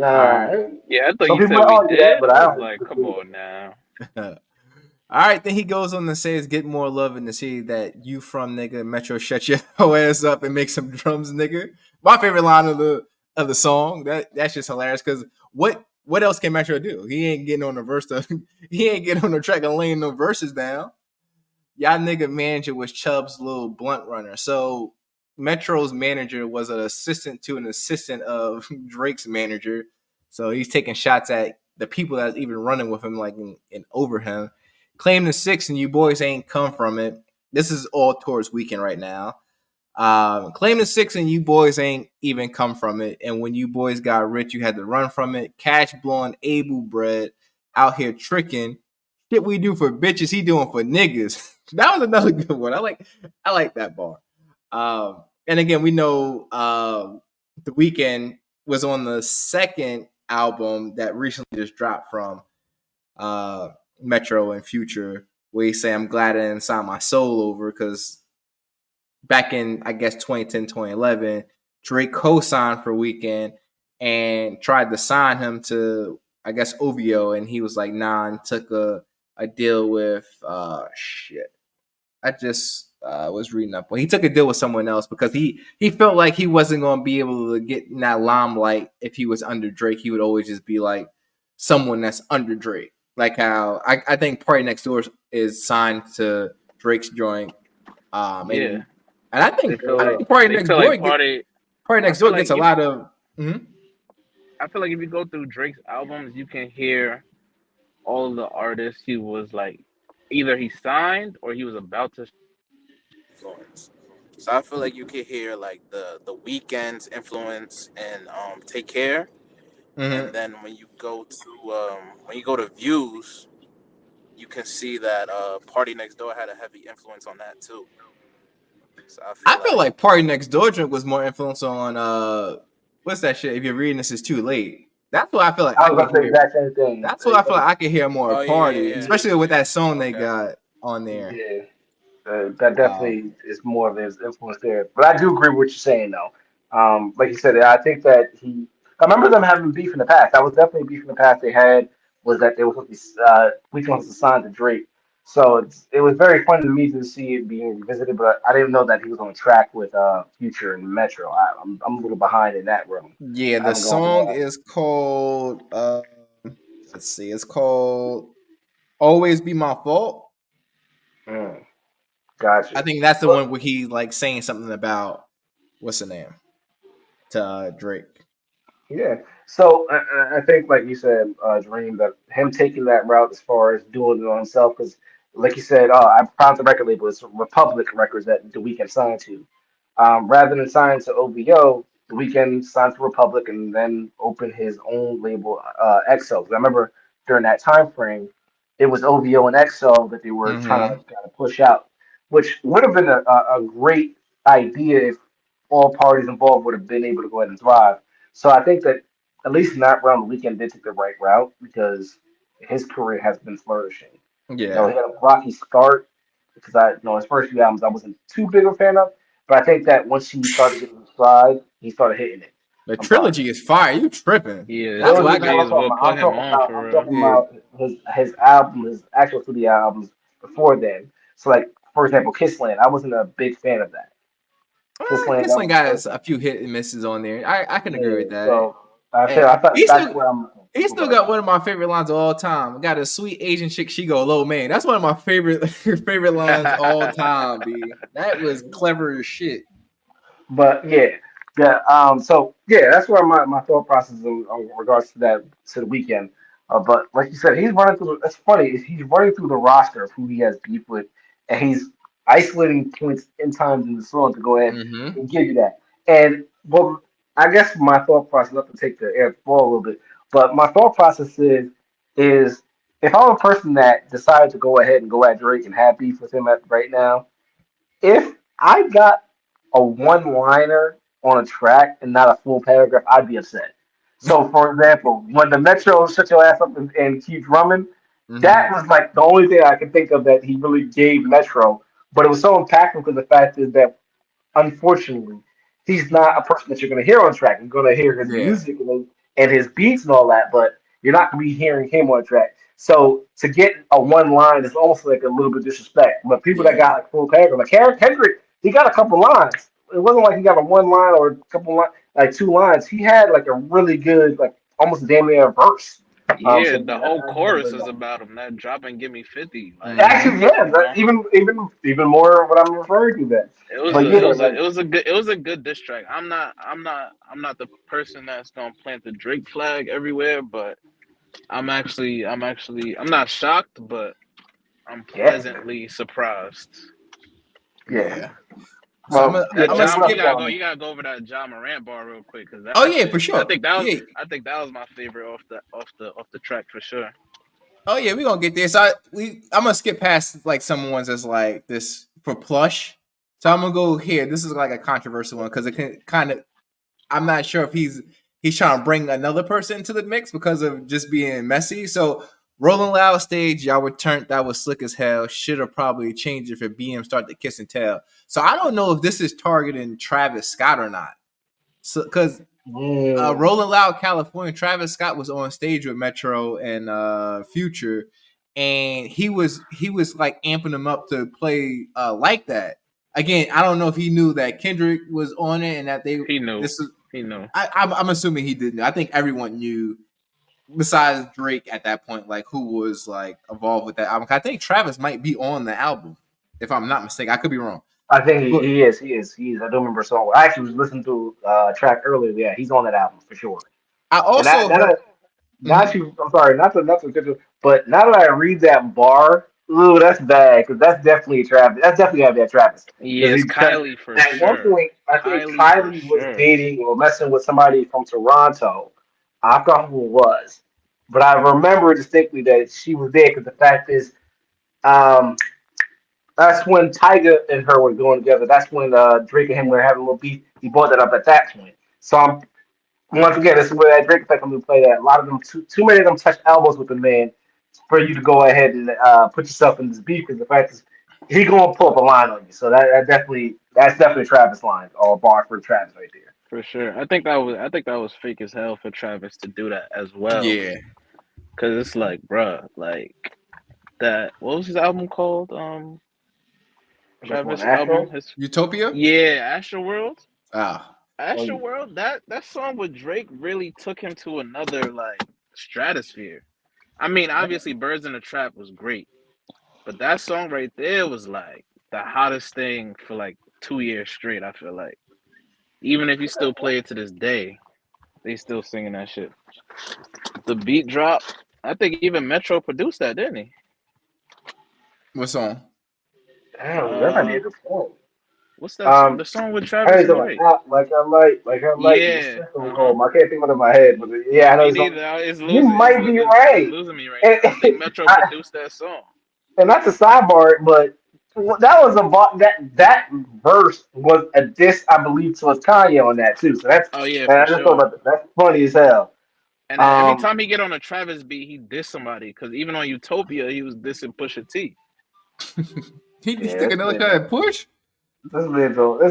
right. Yeah, I thought some you people said might we argue that, did. but I I was don't like, come agree with on now. All right, then he goes on to say, "Is get more love in the city that you from, nigga. Metro, shut your ass up and make some drums, nigga." My favorite line of the song. That's just hilarious because what else can Metro do? He ain't getting on the verse. He ain't getting on the track and laying no verses down. Y'all nigga manager was Chubb's little blunt runner. So Metro's manager was an assistant to an assistant of Drake's manager. So he's taking shots at the people that's even running with him, like in over him. Claim the six, and you boys ain't come from it. This is all towards weekend right now. Claim the six, and you boys ain't even come from it. And when you boys got rich, you had to run from it. Cash blowing able bread out here tricking. Shit we do for bitches, he doing for niggas. That was another good one. I like that bar. And again, we know the weekend was on the second album that recently just dropped from uh, Metro and Future, where he say, "I'm glad I didn't sign my soul over," because back in I guess 2010, 2011, Drake co-signed for Weekend and tried to sign him to I guess OVO, and he was like, "Nah," and took a deal with shit. I just was reading up. Well, he took a deal with someone else because he felt like he wasn't going to be able to get in that limelight if he was under Drake. He would always just be like someone that's under Drake. Like how I think Party Next Door is signed to Drake's joint, Yeah, and I they think feel I like think Party they Next feel Door like party. Party I Next feel Door like gets a lot of. Mhm. I feel like if you go through Drake's albums, you can hear all of the artists he was like, either he signed or he was about to influence. So I feel like you could hear like the weekend's influence and Take Care, and Mhm. then when you go to Views, you can see that Party Next Door had a heavy influence on that too. So I I feel feel like Party Next Door drink was more influence on what's that shit? If you're reading this, is too late. That's what I feel like I I was could about to say the hear. exact same thing. That's what I feel like I could hear more Oh, Party, yeah. especially with that song they Okay. got on there. Yeah. That definitely is more of his influence there. But I do agree with what you're saying, though. Like you said, I think that I remember them having beef in the past. That was definitely beef in the past they had, was that they were supposed to be, Weeknd was assigned to Drake. So it was very funny to me to see it being revisited, but I didn't know that he was on track with Future and Metro. I'm a little behind in that realm. Yeah, I the haven't gone through song all is called let's see, it's called Always Be My Fault. that. I Gotcha. think that's the But one where he like saying something about what's the name to Drake. yeah. So I think, like you said, Dream, that him taking that route as far as doing it on himself, because, like you said, I found the record label. It's Republic Records that The Weeknd signed to. Rather than sign to OVO, The Weeknd signed to Republic and then opened his own label, XO. 'Cause I remember during that time frame, it was OVO and XO that they were trying to Mm-hmm. kind of push out, which would have been a great idea if all parties involved would have been able to go ahead and thrive. So I think that at least in that round, the Weeknd did take the right route because his career has been flourishing. He Yeah. had a rocky start because his first few albums I wasn't too big of a fan of, but I think that once he started getting his stride, he started hitting it. The I'm sorry. trilogy is fire. You tripping? Yeah, That's what I Trilogy, got. Trilogy now I'm is talking what about. put him on for I'm real. talking Yeah. about his album, his actual studio albums before then. So, like, for example, Kissland, I wasn't a big fan of that. Kissland, that Kissling got was a few hit and misses on there. I can agree yeah. with that. So I And feel I thought he that's still where I'm. he I'm still going. got one of my favorite lines of all time. Got a sweet Asian chick. She go low man. That's one of my favorite favorite lines all time. B. That was clever as shit. But yeah, yeah. So yeah, that's where my thought process in regards to that to the weekend. But like you said, he's running through. That's funny. Is he's running through the roster of who he has beef with, and he's isolating points in times in the song to go ahead Mm-hmm. and give you that. And well, I guess my thought process, not to take the air ball a little bit, but my thought process is if I'm a person that decided to go ahead and go at Drake and have beef with him right now, if I got a one liner on a track and not a full paragraph, I'd be upset. So, for example, when the Metro shut your ass up and keep drumming, Mm-hmm. that was like the only thing I could think of that he really gave Metro. But it was so impactful because the fact is that unfortunately, he's not a person that you're going to hear on track. You're going to hear his Yeah. music and his beats and all that, but you're not going to be hearing him on track. So to get a one line is almost like a little bit disrespect. But people that Yeah. got like full paragraph, like Kendrick, he got a couple lines. It wasn't like he got a one line or a couple line, like two lines. He had like a really good, like almost damn near a verse. Yeah, So the whole chorus is about him. That drop and give me 50. Like, Mm-hmm. actually, yeah, you know, even more what I'm referring to that. it was But a yeah, it was a like it was a good diss track. I'm not the person that's gonna plant the Drake flag everywhere, but I'm not shocked, but I'm yeah, pleasantly surprised. yeah. Yeah. So Well, yeah. That I'm gonna John, What you else skip. got gotta on go. there? You gotta go over that John Morant bar real quick because Oh that yeah, for shit. I sure. think that was. Yeah. I think that was my favorite off the track for sure. Oh yeah, we gonna get this. I'm gonna skip past like some ones that's like this for plush. So I'm gonna go here. This is like a controversial one because it can kind of. I'm not sure if he's trying to bring another person into the mix because of just being messy. So Rolling Loud stage, y'all were turned. That was slick as hell. Should have probably changed it for BM start to kiss and tell. So I don't know if this is targeting Travis Scott or not. So because Mm, Rolling Loud California, Travis Scott was on stage with Metro and Future, and he was like amping them up to play like that. Again, I don't know if he knew that Kendrick was on it and that they He knew. this is. He knew. I'm assuming he didn't. I think everyone knew besides Drake at that point, like who was like involved with that album. I think Travis might be on the album, if I'm not mistaken. I could be wrong. I think But he is. He is. He is. I don't remember a song. I actually was listening to a track earlier. Yeah, he's on that album for sure. I And also heard. not Mhm. you. I'm sorry, but now that I read that bar, ooh, that's bad because that's definitely Travis. That's definitely gotta be a Travis Yeah, because it's because Kylie for at one sure. point I think Kylie for Kylie was sure. dating or messing with somebody from Toronto. I forgot who it was, but I remember distinctly that she was there because the fact is, um, That's when Tyga and her were going together. That's when Drake and him were having a little beef. He brought that up at that point. So I'm once again, this is where that Drake effect comes into play. That a lot of them, too many of them, touch elbows with the man for you to go ahead and put yourself in this beef. Because the fact is, he gonna pull up a line on you. So that's definitely Travis line or a bar for Travis right there. For sure. I think that was fake as hell for Travis to do that as well. Yeah. Cause it's like, bruh, like that. What was his album called? Which one, Travis album. Astro? His Utopia? yeah, Astroworld. Ah. Oh, Astroworld. That song with Drake really took him to another like stratosphere. I mean, obviously, Birds in the Trap was great, but that song right there was like the hottest thing for like 2 years straight. I feel like even if you still play it to this day, they still singing that shit. The beat drop. I think even Metro produced that, didn't he? What song? damn, that might be Uh, a good point. what's that? The Um, song with I Travis ain't and doing Drake. like I like the Yeah. second home. I can't think of it in my head, but yeah, I know Me it's neither. on. It's You losing. might be It's right. losing me right And, now. I think Metro I, produced that song. and that's a sidebar, but that was that verse was a diss, I believe, towards Kanye on that too. So that's Oh yeah, and for I just thought sure. about that. That's funny as hell. And then every Um, time he get on a Travis beat, he diss somebody. Because even on Utopia, he was dissing Pusha T. He yeah, took another shot at Push? this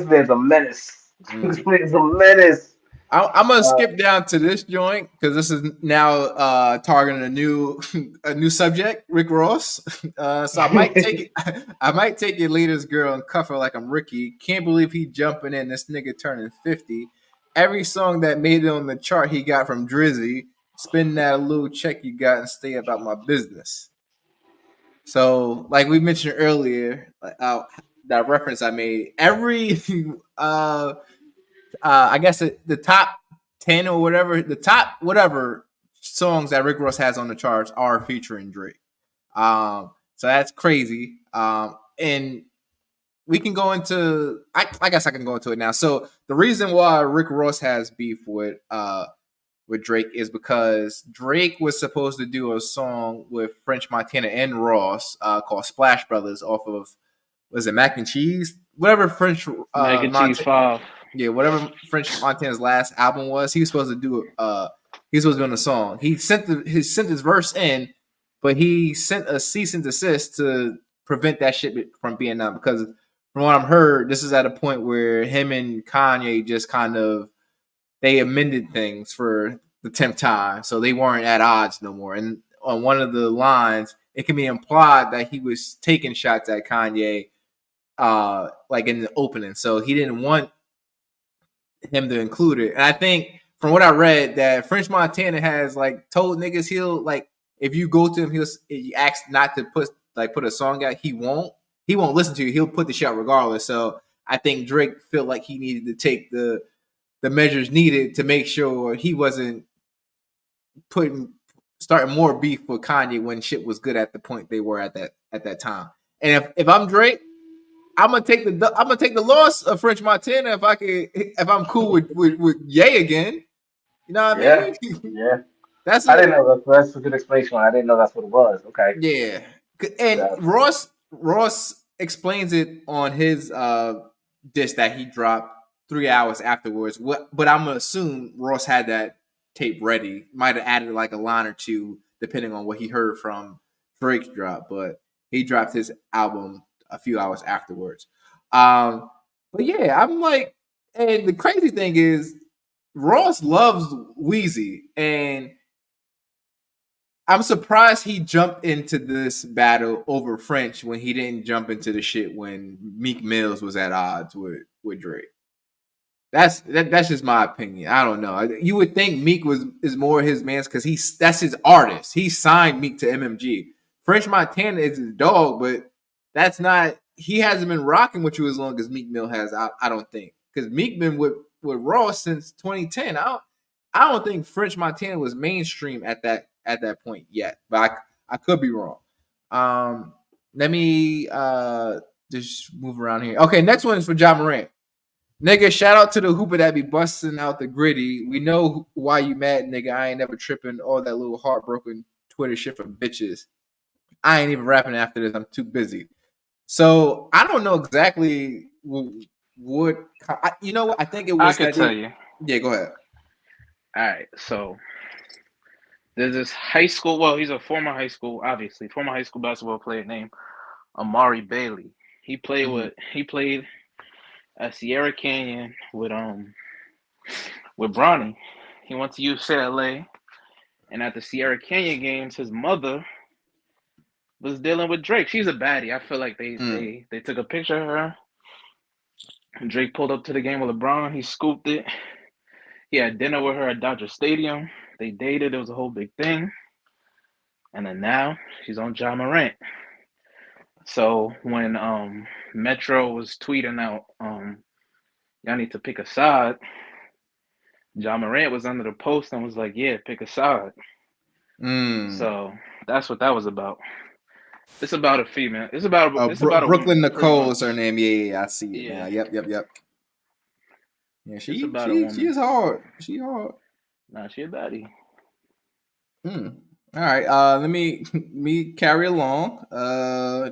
man's a menace. This Mm. man's a menace. I'm gonna Uh, skip down to this joint because this is now targeting a new a new subject, Rick Ross. So I might take it. I might take your latest girl and cuff her like I'm Ricky. Can't believe he jumping in. This nigga turning 50. Every song that made it on the chart he got from Drizzy. Spend that little check you got and stay about my business. So, like we mentioned earlier, that reference I made, every I guess the top 10 or whatever, the top whatever songs that Rick Ross has on the charts are featuring Drake. So that's crazy. And we can go into, I guess I can go into it now. So the reason why Rick Ross has beef with Drake is because Drake was supposed to do a song with French Montana and Ross called Splash Brothers off of, was it Mac and Cheese? Whatever French Mac and Cheese Montana, 5. yeah, whatever French Montana's last album was, he was supposed to do he was supposed to be on the song. He sent his verse in, but he sent a cease and desist to prevent that shit from being done because from what I've heard, this is at a point where him and Kanye just kind of they amended things for the 10th time, so they weren't at odds no more. And on one of the lines, it can be implied that he was taking shots at Kanye like in the opening. So he didn't want him to include it. And I think from what I read that French Montana has like told niggas he'll like if you go to him, he asks not to put a song out, he won't. He won't listen to you. He'll put the shit out regardless. So I think Drake felt like he needed to take the measures needed to make sure he wasn't starting more beef with Kanye when shit was good at the point they were at that time. And if I'm Drake, I'm gonna take the loss of French Montana if I'm cool with Ye again. You know what yeah, I mean? yeah. That's I a didn't know that's a good explanation. I didn't know that's what it was. Okay. yeah. And That's, Ross explains it on his disc that he dropped 3 hours afterwards. But I'm gonna assume Ross had that tape ready. Might have added like a line or two depending on what he heard from Drake's drop. But he dropped his album a few hours afterwards. But yeah, I'm like, and the crazy thing is, Ross loves Wheezy, and I'm surprised he jumped into this battle over French when he didn't jump into the shit when Meek Mills was at odds with Drake. That's just my opinion. I don't know. You would think Meek is more his man's because that's his artist. He signed Meek to MMG. French Montana is his dog, but that's not. He hasn't been rocking with you as long as Meek Mill has. I don't think because Meek been with Ross since 2010. I don't think French Montana was mainstream at that point yet, but I could be wrong. Let me just move around here. Okay, next one is for John Morant. Nigga, shout out to the hooper that be busting out the gritty. We know why you mad, nigga. I ain't never tripping all that little heartbroken Twitter shit for bitches. I ain't even rapping after this. I'm too busy. So I don't know exactly what. You know what? I think it I was could that. tell you. Yeah, go ahead. All right, so there's this high school. Well, he's a former high school basketball player named Amari Bailey. He played at Sierra Canyon with Bronny. He went to UCLA, and at the Sierra Canyon games, his mother was dealing with Drake. She's a baddie. I feel like they took a picture of her. And Drake pulled up to the game with LeBron. He scooped it. He had dinner with her at Dodger Stadium. They dated. It was a whole big thing. And then now she's on Ja Morant. So when Metro was tweeting out, y'all need to pick a side, Ja Morant was under the post and was like, yeah, pick a side. So that's what that was about. It's about a female. It's about a Brooklyn woman, Nicole is her name. Yeah, I see it now. Yep. Yeah, she is hard. She hard. Nah, she a baddie. All right. Let me carry along.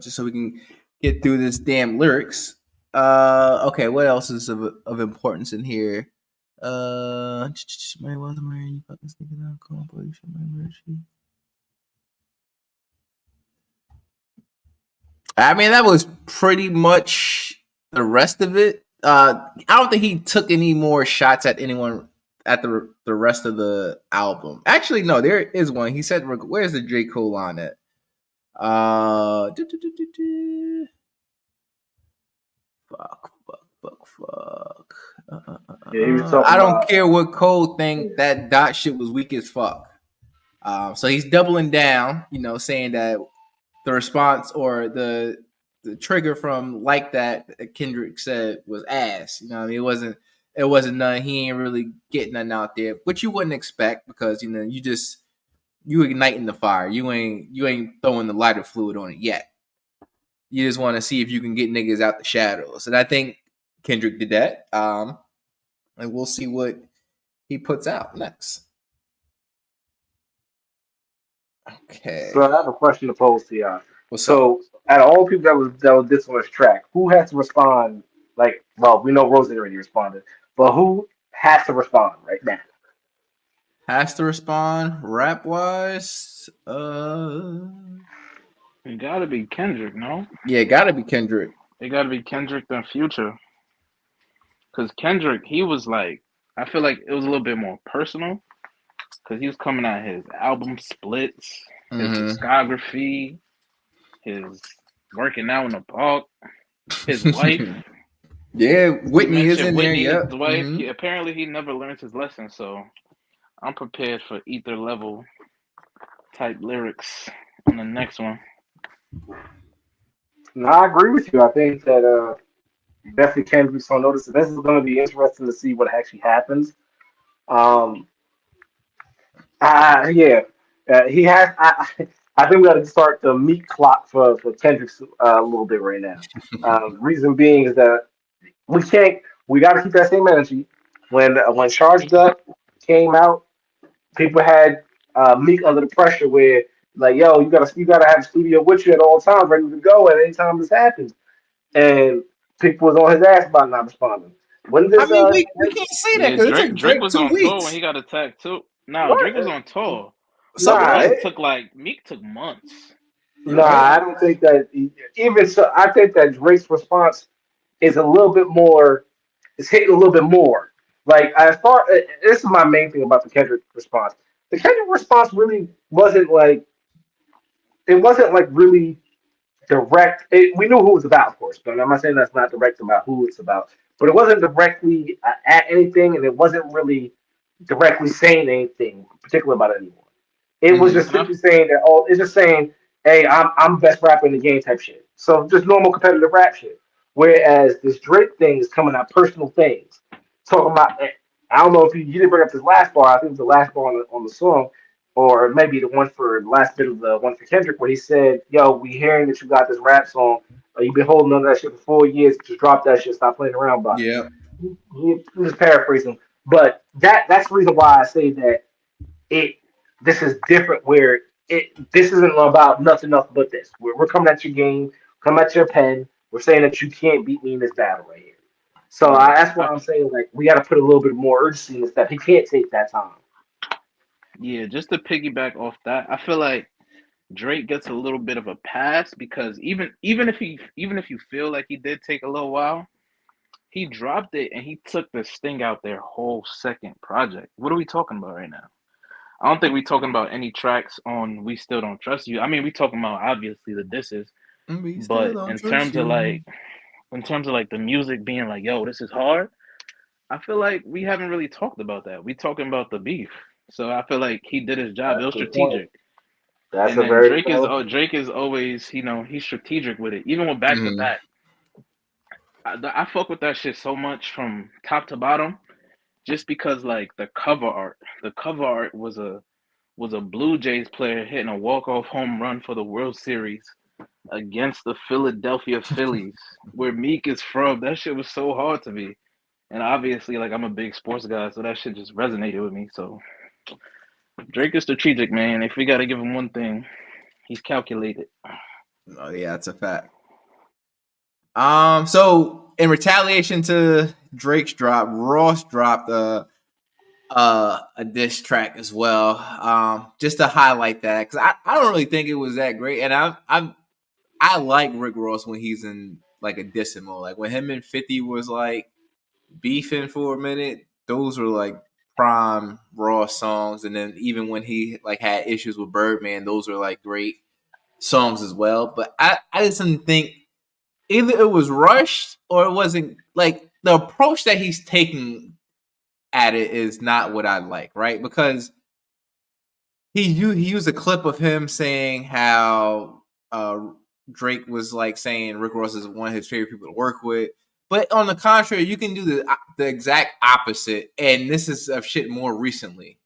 Just so we can get through this damn lyrics. Okay. What else is of importance in here? My was you fucking sneaking out, call boy, my mercy. I mean, that was pretty much the rest of it. I don't think he took any more shots at anyone at the rest of the album. Actually, no, there is one. He said, "Where's the J. Cole line at?" Fuck. Yeah, he was talking I don't about, care what Cole think. That dot shit was weak as fuck. So he's doubling down, saying that the response or the trigger from like that Kendrick said was ass. You know what I mean? It wasn't none. He ain't really getting nothing out there, which you wouldn't expect because you igniting the fire. You ain't throwing the lighter fluid on it yet. You just want to see if you can get niggas out the shadows. And I think Kendrick did that. And we'll see what he puts out next. Okay. So I have a question to pose to y'all. What's up? So out of all people that was this on this track, who has to respond? Like, well, we know Rosen already responded, but who has to respond right now? Has to respond rap wise. It gotta be Kendrick, no? Yeah, it gotta be Kendrick. It gotta be Kendrick than Future. Cause Kendrick, he was like, I feel like it was a little bit more personal. Cause he was coming out his album splits, his discography, his working out in the park, his wife. Yeah, Whitney is in Whitney, there. his wife. Apparently, he never learned his lesson, so I'm prepared for ether level type lyrics on the next one. No, I agree with you. I think that definitely Kendrick's on notice. This is going to be interesting to see what actually happens. He has. I think we got to start the meat clock for Kendrick's a little bit right now. Reason being is that we can't. We got to keep that same energy. When Charged Up came out, people had Meek under the pressure where like, yo, you gotta have the studio with you at all times, ready to go at any time this happens. And people was on his ass about not responding. When this, we can't say that because it took Drake was 2 on weeks. tour when he got attacked too. No, Drake was on tour. Meek took months. I don't think that. Even so, I think that Drake's response is a little bit more. It's hitting a little bit more. Like as far this is my main thing about the Kendrick response. The Kendrick response really wasn't like. It wasn't like really direct. We knew who it was about, of course, but I'm not saying that's not direct about who it's about. But it wasn't directly at anything, and it wasn't really directly saying anything particular about anyone. It was just simply saying that. Oh, it's just saying, "Hey, I'm best rapper in the game" type shit. So just normal competitive rap shit. Whereas this Drake thing is coming out personal things, talking about. I don't know if you didn't bring up this last bar. I think it was the last bar on the song, or maybe the one for the last bit of the one for Kendrick, where he said, "Yo, we hearing that you got this rap song. You've been holding on to that shit for 4 years. Just drop that shit. Stop playing around about it." Yeah. He was paraphrasing, but that's the reason why I say that this is different. Where this isn't about nothing else but this. We're coming at your game, come at your pen. We're saying that you can't beat me in this battle right here. So Right. that's why I'm saying like we got to put a little bit more urgency in the step. He can't take that time. Yeah, just to piggyback off that, I feel like Drake gets a little bit of a pass because even if you feel like he did take a little while, he dropped it and he took the sting out their whole second project. What are we talking about right now? I don't think we're talking about any tracks on "We Still Don't Trust You." I mean, we talking about obviously the disses, We still but don't trust in terms of like the music being like, "Yo, this is hard." I feel like we haven't really talked about that. We talking about the beef, so I feel like he did his job. It That's was a good point. strategic, That's and a then very valid point. Drake is always he's strategic with it. Even with back to you. back, I fuck with that shit so much from top to bottom, just because like the cover art was a Blue Jays player hitting a walk off home run for the World Series against the Philadelphia Phillies, where Meek is from. That shit was so hard to me. And obviously, like I'm a big sports guy, so that shit just resonated with me. So Drake is strategic, man. If we gotta give him one thing, he's calculated. Oh yeah, that's a fact. So in retaliation to Drake's drop, Ross dropped a diss track as well. Just to highlight that because I don't really think it was that great, and I like Rick Ross when he's in like a dissing mode. Like when him and 50 was like beefing for a minute, those were like prime Ross songs. And then even when he like had issues with Birdman, those were like great songs as well. But I just didn't think either it was rushed or it wasn't like the approach that he's taking at it is not what I like, right? Because he used a clip of him saying how Drake was like saying Rick Ross is one of his favorite people to work with. But on the contrary, you can do the exact opposite, and this is of shit more recently,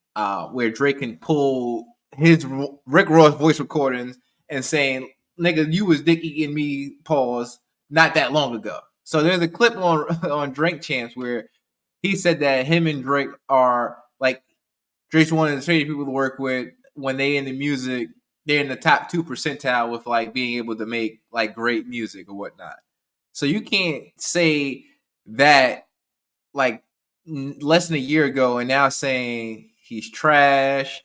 where Drake can pull his Rick Ross voice recordings and saying, "Nigga, you was Dickie and me," pause, not that long ago. So there's a clip on Drink Champs where he said that him and Drake are like Drake's one of his favorite people to work with. When they in the music, they're in the top 2 percentile with like being able to make like great music or whatnot. So you can't say that like less than a year ago and now saying he's trash.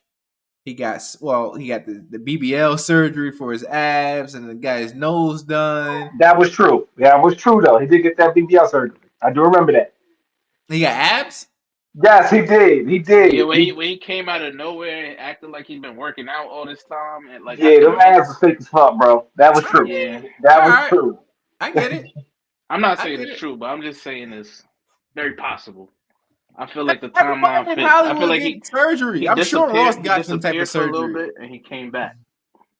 He got the BBL surgery for his abs and got his nose done. That was true. Yeah, it was true though. He did get that BBL surgery. I do remember that. He got abs. Yes, he did. He Yeah, did. when he came out of nowhere, acting like he's been working out all this time, and like Yeah, after them ass was months. fake as fuck, bro. That was I true. Yeah, mean, That all was right, true. I get it. I'm not I saying get it's it. true, but I'm just saying it's very possible. I feel like the Everybody timeline in fits. I feel Hollywood like get surgery. he I'm sure Ross disappeared. He got some type of disappeared for a little surgery. bit, and he came back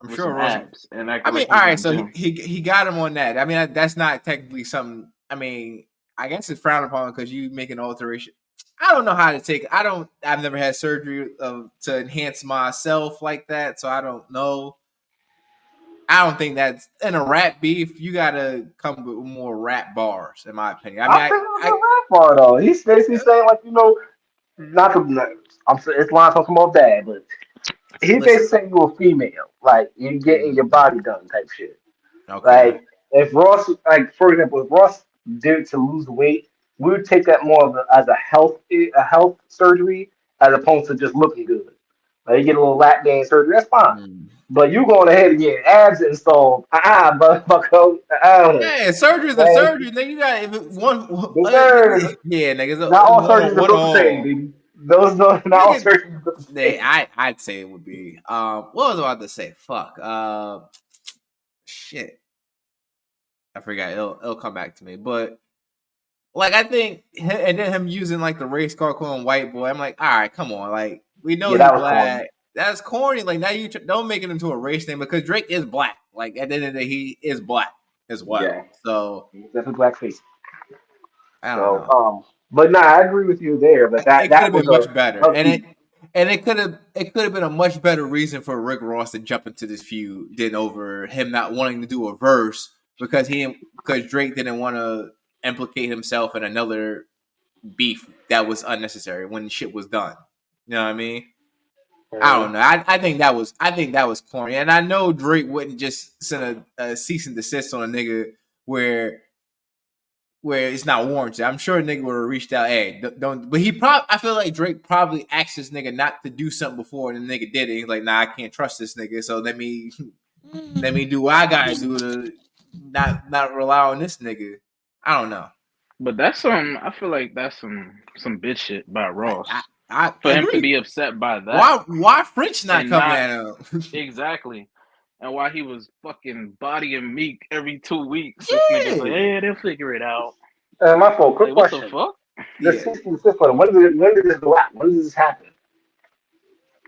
I'm with sure some Ross. abs and I acted mean, like he all was right. in the So gym. he got him on that. I mean, that's not technically something. I mean, I guess it's frowned upon because you make an alteration. I don't know how to take. I've never had surgery to enhance myself like that, so I don't know. I don't think that's in a rap beef. You gotta come with more rap bars, in my opinion. I I mean, think it was a rap bar though. He's basically saying like, not to, I'm saying it's lines talking about that, but he listen. basically saying you a female, like you getting your body done type shit. Okay. Like if Ross, like for example, if Ross did it to lose weight, we would take that more of as a health surgery as opposed to just looking good. Like you get a little lap gain surgery, that's fine. Hmm. But you going ahead and getting abs installed, bucko, Yeah, surgery's a like surgery. Nigga, you got if one. the third, Yeah, niggas. not all surgeries are One built the same, all. baby. Those not all Nigga, surgeries are built the same. I'd say it would be. What was I about to say? Fuck. Shit. I forgot. It'll come back to me. But like, I think, and then him using like the race car calling white boy. I'm like, all right, come on. Like, we know Yeah, he that was corny. black. That's corny. Like now you don't make it into a race thing because Drake is black. Like at the end of the day, he is black as Yeah, well. So he's definitely blackface. I don't So, know. but no, I agree with you there. But It could that have been was much better, a feat. and it could have been a much better reason for Rick Ross to jump into this feud than over him not wanting to do a verse because Drake didn't want to implicate himself in another beef that was unnecessary when shit was done. You know what I mean? I don't know. I think that was corny, and I know Drake wouldn't just send a cease and desist on a nigga where it's not warranted. I'm sure a nigga would have reached out, hey, don't. But I feel like Drake probably asked this nigga not to do something before, and the nigga did it. He's like, nah, I can't trust this nigga, so let me do what I gotta do to not rely on this nigga. I don't know. But that's I feel like that's some bitch shit by Ross. I for agree. him to be upset by that. Why French not coming at him? Exactly. And why he was fucking bodying Meek every 2 weeks. This nigga's like, yeah, they'll figure it out. My fault. Quick question. What the fuck? The cease and desist one. When did this go out? When did this happen?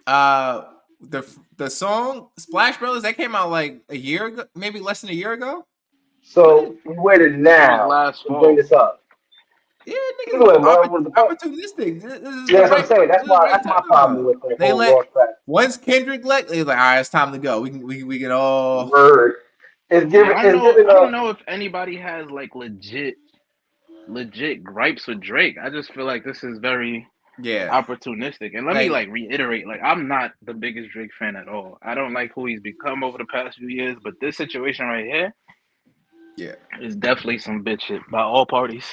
The song Splash Brothers that came out like a year ago, maybe less than a year ago. So we waited now to bring this up. Yeah, niggas opportunistic. Yeah, that's what I'm saying. That's my problem with it. They once Kendrick left, they like, all right, it's time to go. We can all. Word. I don't know if anybody has like legit gripes with Drake. I just feel like this is very opportunistic. And let me reiterate, like I'm not the biggest Drake fan at all. I don't like who he's become over the past few years, but this situation right here, is definitely some bitch shit by all parties.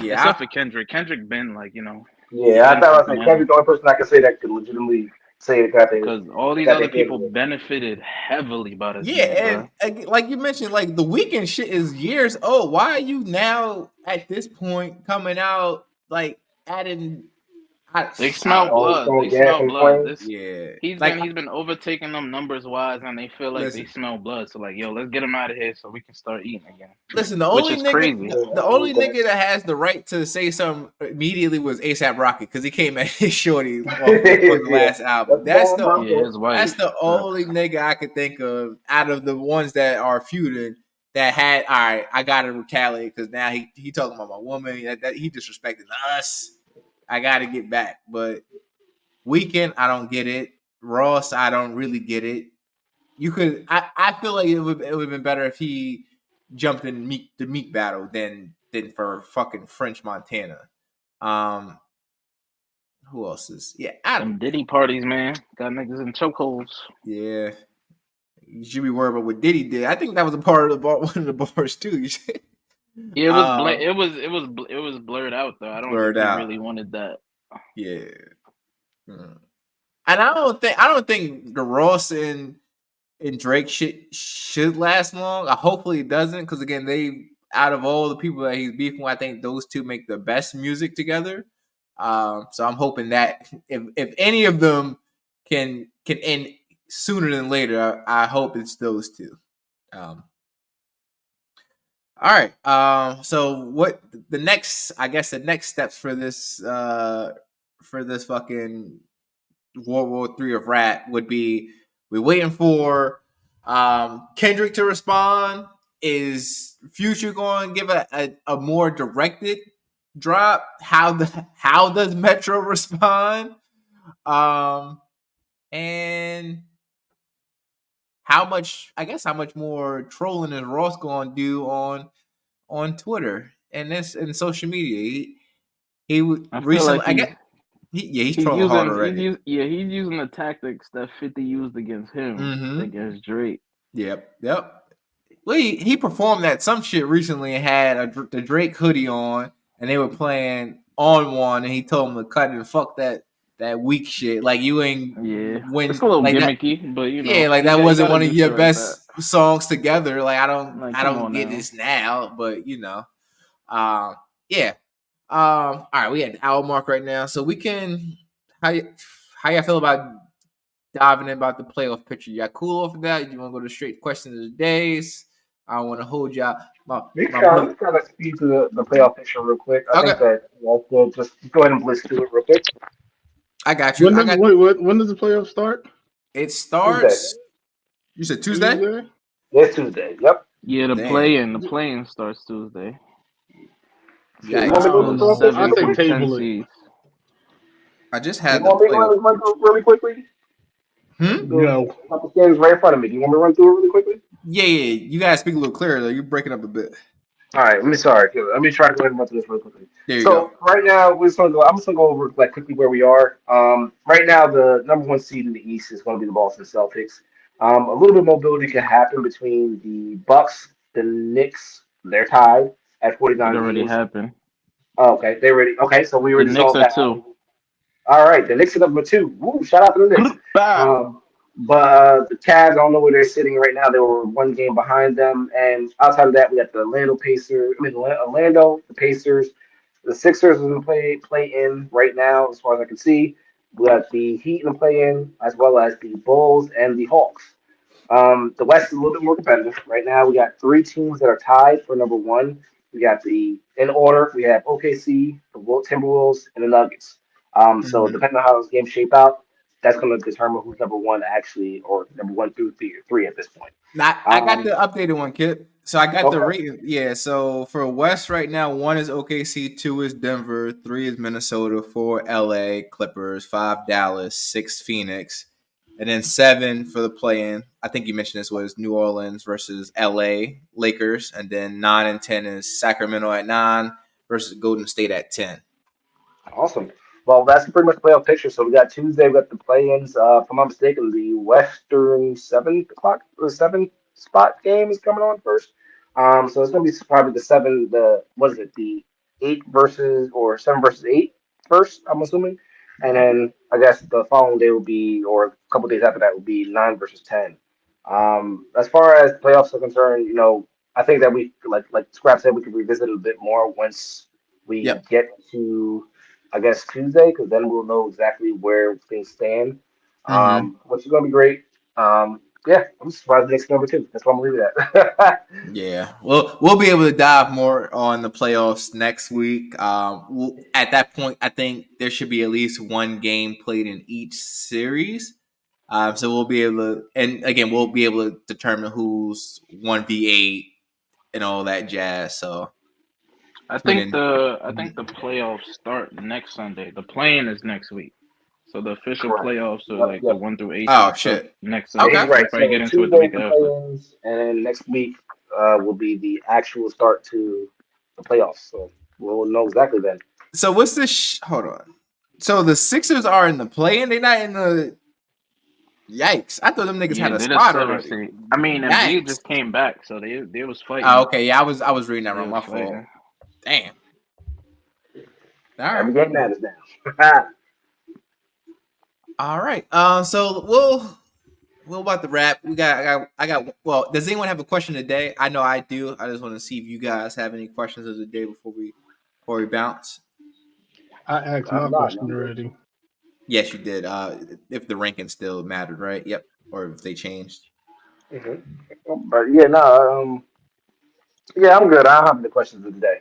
Yeah, except for Kendrick. Kendrick been like, Yeah, I thought I was like Kendrick, the only person I could say that could legitimately say it. Because all these other people benefited heavily by this. Yeah, and like you mentioned, like the Weeknd shit is years old. Why are you now at this point coming out like adding? They smell blood. They smell blood. He's been overtaking them numbers wise, and they feel like they smell blood. So like, yo, let's get him out of here so we can start eating again. Listen, the only nigga that has the right to say something immediately was A$AP Rocky because he came at his shorty on the last album. That's the only nigga I could think of out of the ones that are feuding that had. All right, I gotta retaliate because now he talking about my woman. That he disrespecting us. I got to get back, but Weeknd, I don't get it. Ross, I don't really get it. I feel like it would have been better if he jumped in the Meek battle than for fucking French Montana. Who else is? Yeah, Them Diddy parties, man, got niggas in chokeholds. Yeah, you should be worried about what Diddy did. I think that was a part of one of the bars too. Yeah, it was blurred out though. I don't think he really wanted that. Yeah, and I don't think the Ross and Drake shit should last long. Hopefully it doesn't, because again, out of all the people that he's beefing with, I think those two make the best music together. So I'm hoping that if any of them can end sooner than later, I hope it's those two. All right. So what the next steps for this fucking World War III of rap would be, we're waiting for Kendrick to respond. Is Future going to give a more directed drop? How does Metro respond? And how much more trolling is Ross going to do on Twitter and social media? He recently, he's trolling hard already. He's using the tactics that 50 used against him, against Drake. Yep. Well, he performed at some shit recently and had the Drake hoodie on, and they were playing On One, and he told him to cut it and fuck that weak shit. Like, you ain't when it's a little gimmicky, but like that wasn't one of your best songs together. Like, I don't get this now, but all right, we at the hour mark right now, so we can how y'all feel about diving in about the playoff picture? Y'all cool off of that? You want to go to straight questions of the days? I don't want to hold y'all. Let's kind of speed to the playoff picture real quick. I think that just go ahead and blitz to it real quick. I got you. When does the playoff start? It starts. Tuesday. You said Tuesday? It's Tuesday. Yep. Yeah, the play-in starts Tuesday. Yeah, I think table it. I just had the playoff. Run through really quickly. No. The game's right in front of me. Do you want me to run through it really quickly? Yeah. You guys speak a little clearer though. You're breaking up a bit. All right, let me try to go ahead and run through this real quickly. There you go. So right now we're just gonna go. I'm just gonna go over like quickly where we are. Right now the number one seed in the East is going to be the Boston Celtics. A little bit of mobility can happen between the Bucks, the Knicks. They're tied at It 49 already games. happened. Oh, okay, they ready. Okay, so we The already Knicks solved are that. two. All right, the Knicks are number two. Woo, shout out to the Knicks. Bow. But the Cavs, I don't know where they're sitting right now. They were one game behind them, and outside of that, we got the Orlando Pacers. I mean, Orlando, the Pacers, the Sixers is in the play in right now, as far as I can see. We got the Heat in the play in, as well as the Bulls and the Hawks. The West is a little bit more competitive. Right now, we got three teams that are tied for number one. We got in order, we have OKC, the Timberwolves, and the Nuggets. So Mhm. depending on how those games shape out, that's going to determine who's number one actually, or number one through three at this point. Now, I got the updated one, Kip. So I got the Okay. rating. Yeah. So for West right now, 1 is OKC, 2 is Denver, 3 is Minnesota, 4 LA Clippers, 5 Dallas, 6 Phoenix, and then 7 for the play-in. I think you mentioned this was New Orleans versus LA Lakers, and then 9 and 10 is Sacramento at 9 versus Golden State at 10. Awesome. Well, that's pretty much the playoff picture. So we got Tuesday, we got the play-ins. If I'm not mistaken, the Western 7 o'clock, the 7 spot game is coming on first. So it's gonna be probably the what is it, the 8 versus or 7 versus 8 first, I'm assuming, and then I guess the following day will be, or a couple days after that will be 9 versus 10. As far as playoffs are concerned, I think that we like Scrap said, we could revisit it a bit more once we Yep. get to, I guess, Tuesday, because then we'll know exactly where things stand, Mm-hmm. which is going to be great. Yeah, I'm surprised the Knicks number two. That's why I'm going to leave it at. Yeah, we'll be able to dive more on the playoffs next week. At that point, I think there should be at least one game played in each series. So we'll be able to, and again, we'll be able to determine who's 1v8 and all that jazz. So I tune think in. the playoffs start next Sunday. The play-in is next week. So the official Correct. playoffs are Yep, like the yep. 1 through 8 Oh start shit. next Yeah, Sunday. Okay. you're We'll right. probably So get into it the Tuesday is week the after. play-ins, and then next week will be the actual start to the playoffs. So we'll know exactly then. So what's this? Hold on. So the Sixers are in the play, and they're not in the. Yikes! I thought them niggas Yeah, had a they're the spot seventh already. seed. I mean, Embiid Yikes! just came back, so they was Oh, fighting. okay, yeah, I was reading that They wrong. was My fault. fighting. Damn. All right. Every game Well, matters now. all right. So we'll about to wrap. I got. Well, does anyone have a question today? I know I do. I just want to see if you guys have any questions of the day before we bounce. I asked my I'm not. question I'm good. already. Yes, you did. If the ranking still mattered, right? Yep. Or if they changed. But yeah, no. Yeah, I'm good. I don't have any questions of the day.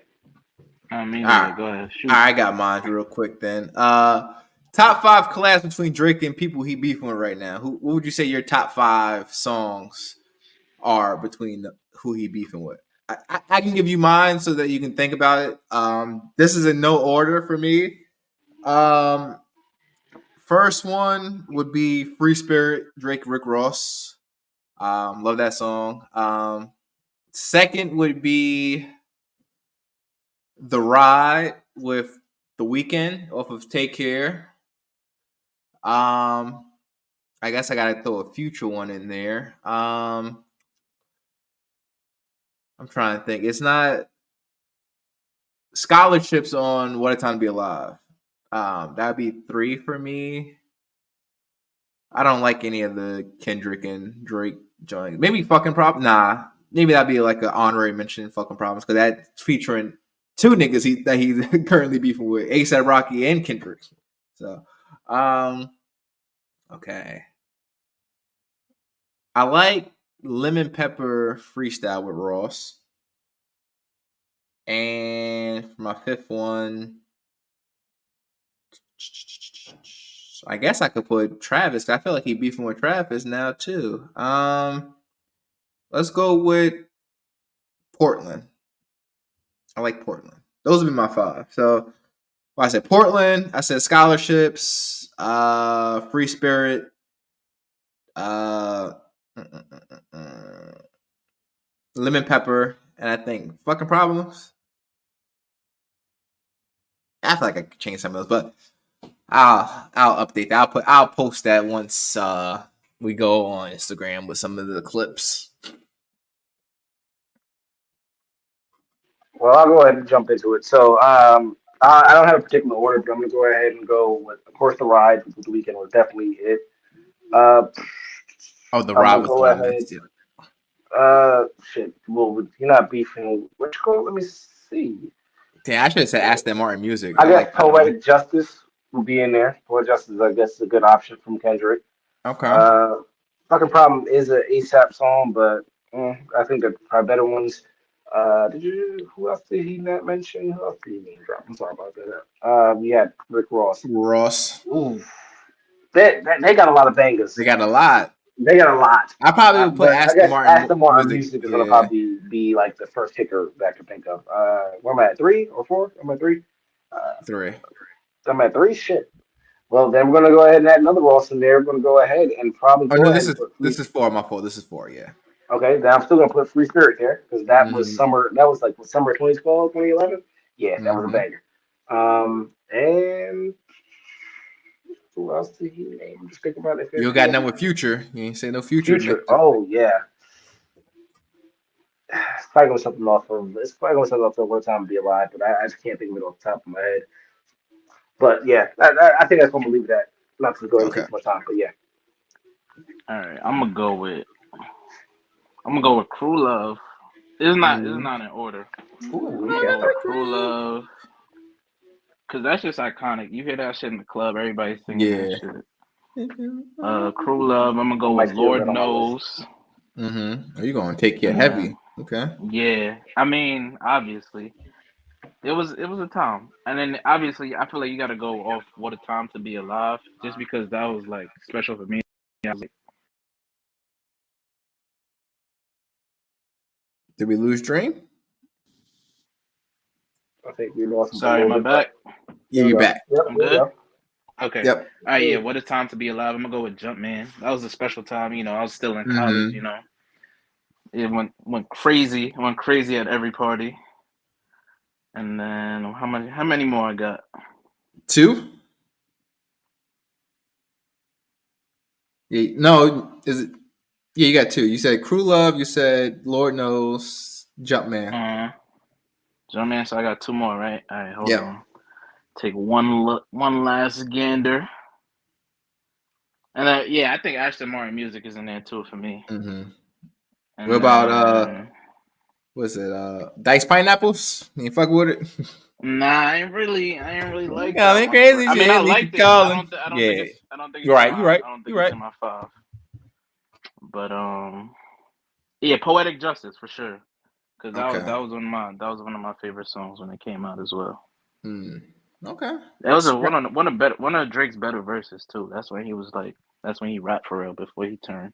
Me All right. neither. Go ahead, All shoot. right, I got mine real quick then. Top 5 collabs between Drake and people he beefing with right now. What would you say your top 5 songs are between who he beefing with? I can give you mine so that you can think about it. This is in no order for me. Um, First one would be Free Spirit, Drake, Rick Ross. Love that song. Second would be The Ride with The Weeknd off of Take Care. I guess I gotta throw a future one in there. I'm trying to think. It's not scholarships on What a Time to Be Alive. That'd be 3 for me. I don't like any of the Kendrick and Drake joints. Maybe Fucking Problem. Nah, maybe that'd be like an honorary mention. Fucking Problems, because that's featuring 2 niggas that he's currently beefing with, ASAP Rocky and Kendrick. So, okay. I like Lemon Pepper Freestyle with Ross. And for my 5th one, I guess I could put Travis. I feel like he's beefing with Travis now too. Let's go with Portland. I like Portland. Those would be my 5. So I said Portland. I said scholarships. Free Spirit. Uh, Lemon Pepper, and I think fucking problems. I feel like I could change some of those, but I'll update that. I'll post that once we go on Instagram with some of the clips. Well, I'll go ahead and jump into it. So, I don't have a particular order, but I'm gonna go ahead and go with, of course, the ride with the weekend was definitely it. Uh, Oh, the I'm ride gonna with go the ahead. yeah. Shit. Well, you're not beefing. Which go? Let me see. Damn, I should have said Aston Martin music. I guess like that one. Poetic Justice will be in there. Poetic Justice, I guess, is a good option from Kendrick. Okay. Fucking Problem is an ASAP song, but I think there are probably better ones. Who else did he not mention? Who else did he name drop? I'm sorry about that. We had Rick Ross. Ross. Ooh, they got a lot of bangers. They got a lot. They got a lot. I probably would put But I Aston guess Martin Aston Martin music. music is gonna probably be like the first kicker that I can think of. Where am I at? 3 or 4? I'm at 3. 3. I'm at 3. Shit. Well, then we're gonna go ahead and add another Ross in there. We're gonna go ahead and probably Oh go no, ahead and put this is 4. My fault. This is 4. Yeah. Okay, then I'm still gonna put Free Spirit there because that was Mhm. summer. That was like summer 2012, 2011. Yeah, that was a Mhm. banger. And who else did he name? Just think about it. You got none with Future. You ain't say no Future. Future. Oh yeah. It's probably gonna something off of. It's probably gonna something off of One Time to Be Alive, but I just can't think of it off the top of my head. But yeah, I think that's gonna leave it at. Not to go ahead and Okay. take my time, but yeah. All right, I'm gonna go with Crew Love. It's not in order. Ooh, I'm gonna go with Crew Love because that's just iconic. You hear that shit in the club, everybody's singing that shit. Crew Love. I'm gonna go with Lord Knows. Mm-hmm. Are you gonna take your heavy? Okay. Yeah, I mean, obviously, it was a time, and then obviously, I feel like you got to go off What a Time to Be Alive, just because that was like special for me. I was like, Did we lose Dream? I think we lost him. sorry, my back. Yeah, you're back. Yep, I'm good. Go. Okay. Yep. All right. Yeah. What a time to be alive. I'm gonna go with Jumpman. That was a special time. You know, I was still in college. You know, it went crazy. Went crazy at every party. And then how many more I got? 2. Yeah. No. Is it? Yeah, you got 2. You said Crew Love. You said Lord Knows. Jumpman. Jumpman. So I got 2 more, right? All right. Hold on. Take one last gander. And I think Aston Martin music is in there too for me. Mm-hmm. And what about what's it? Diced Pineapples? You fuck with it? Nah, I ain't really like Yeah, that one. crazy I mean, shit. I liked it. I don't think it's You're right. it's in my 5. But yeah, Poetic Justice for sure. Because that was one of my favorite songs when it came out as well. Okay. That was one of Drake's better verses too. That's when he rapped for real before he turned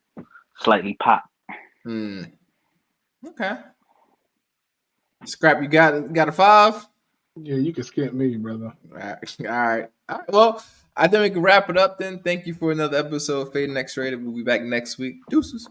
slightly pop. Okay. Scrap, you got a 5? Yeah, you can skip me, brother. All right. Well, I think we can wrap it up then. Thank you for another episode of Fading X Rated. We'll be back next week. Deuces.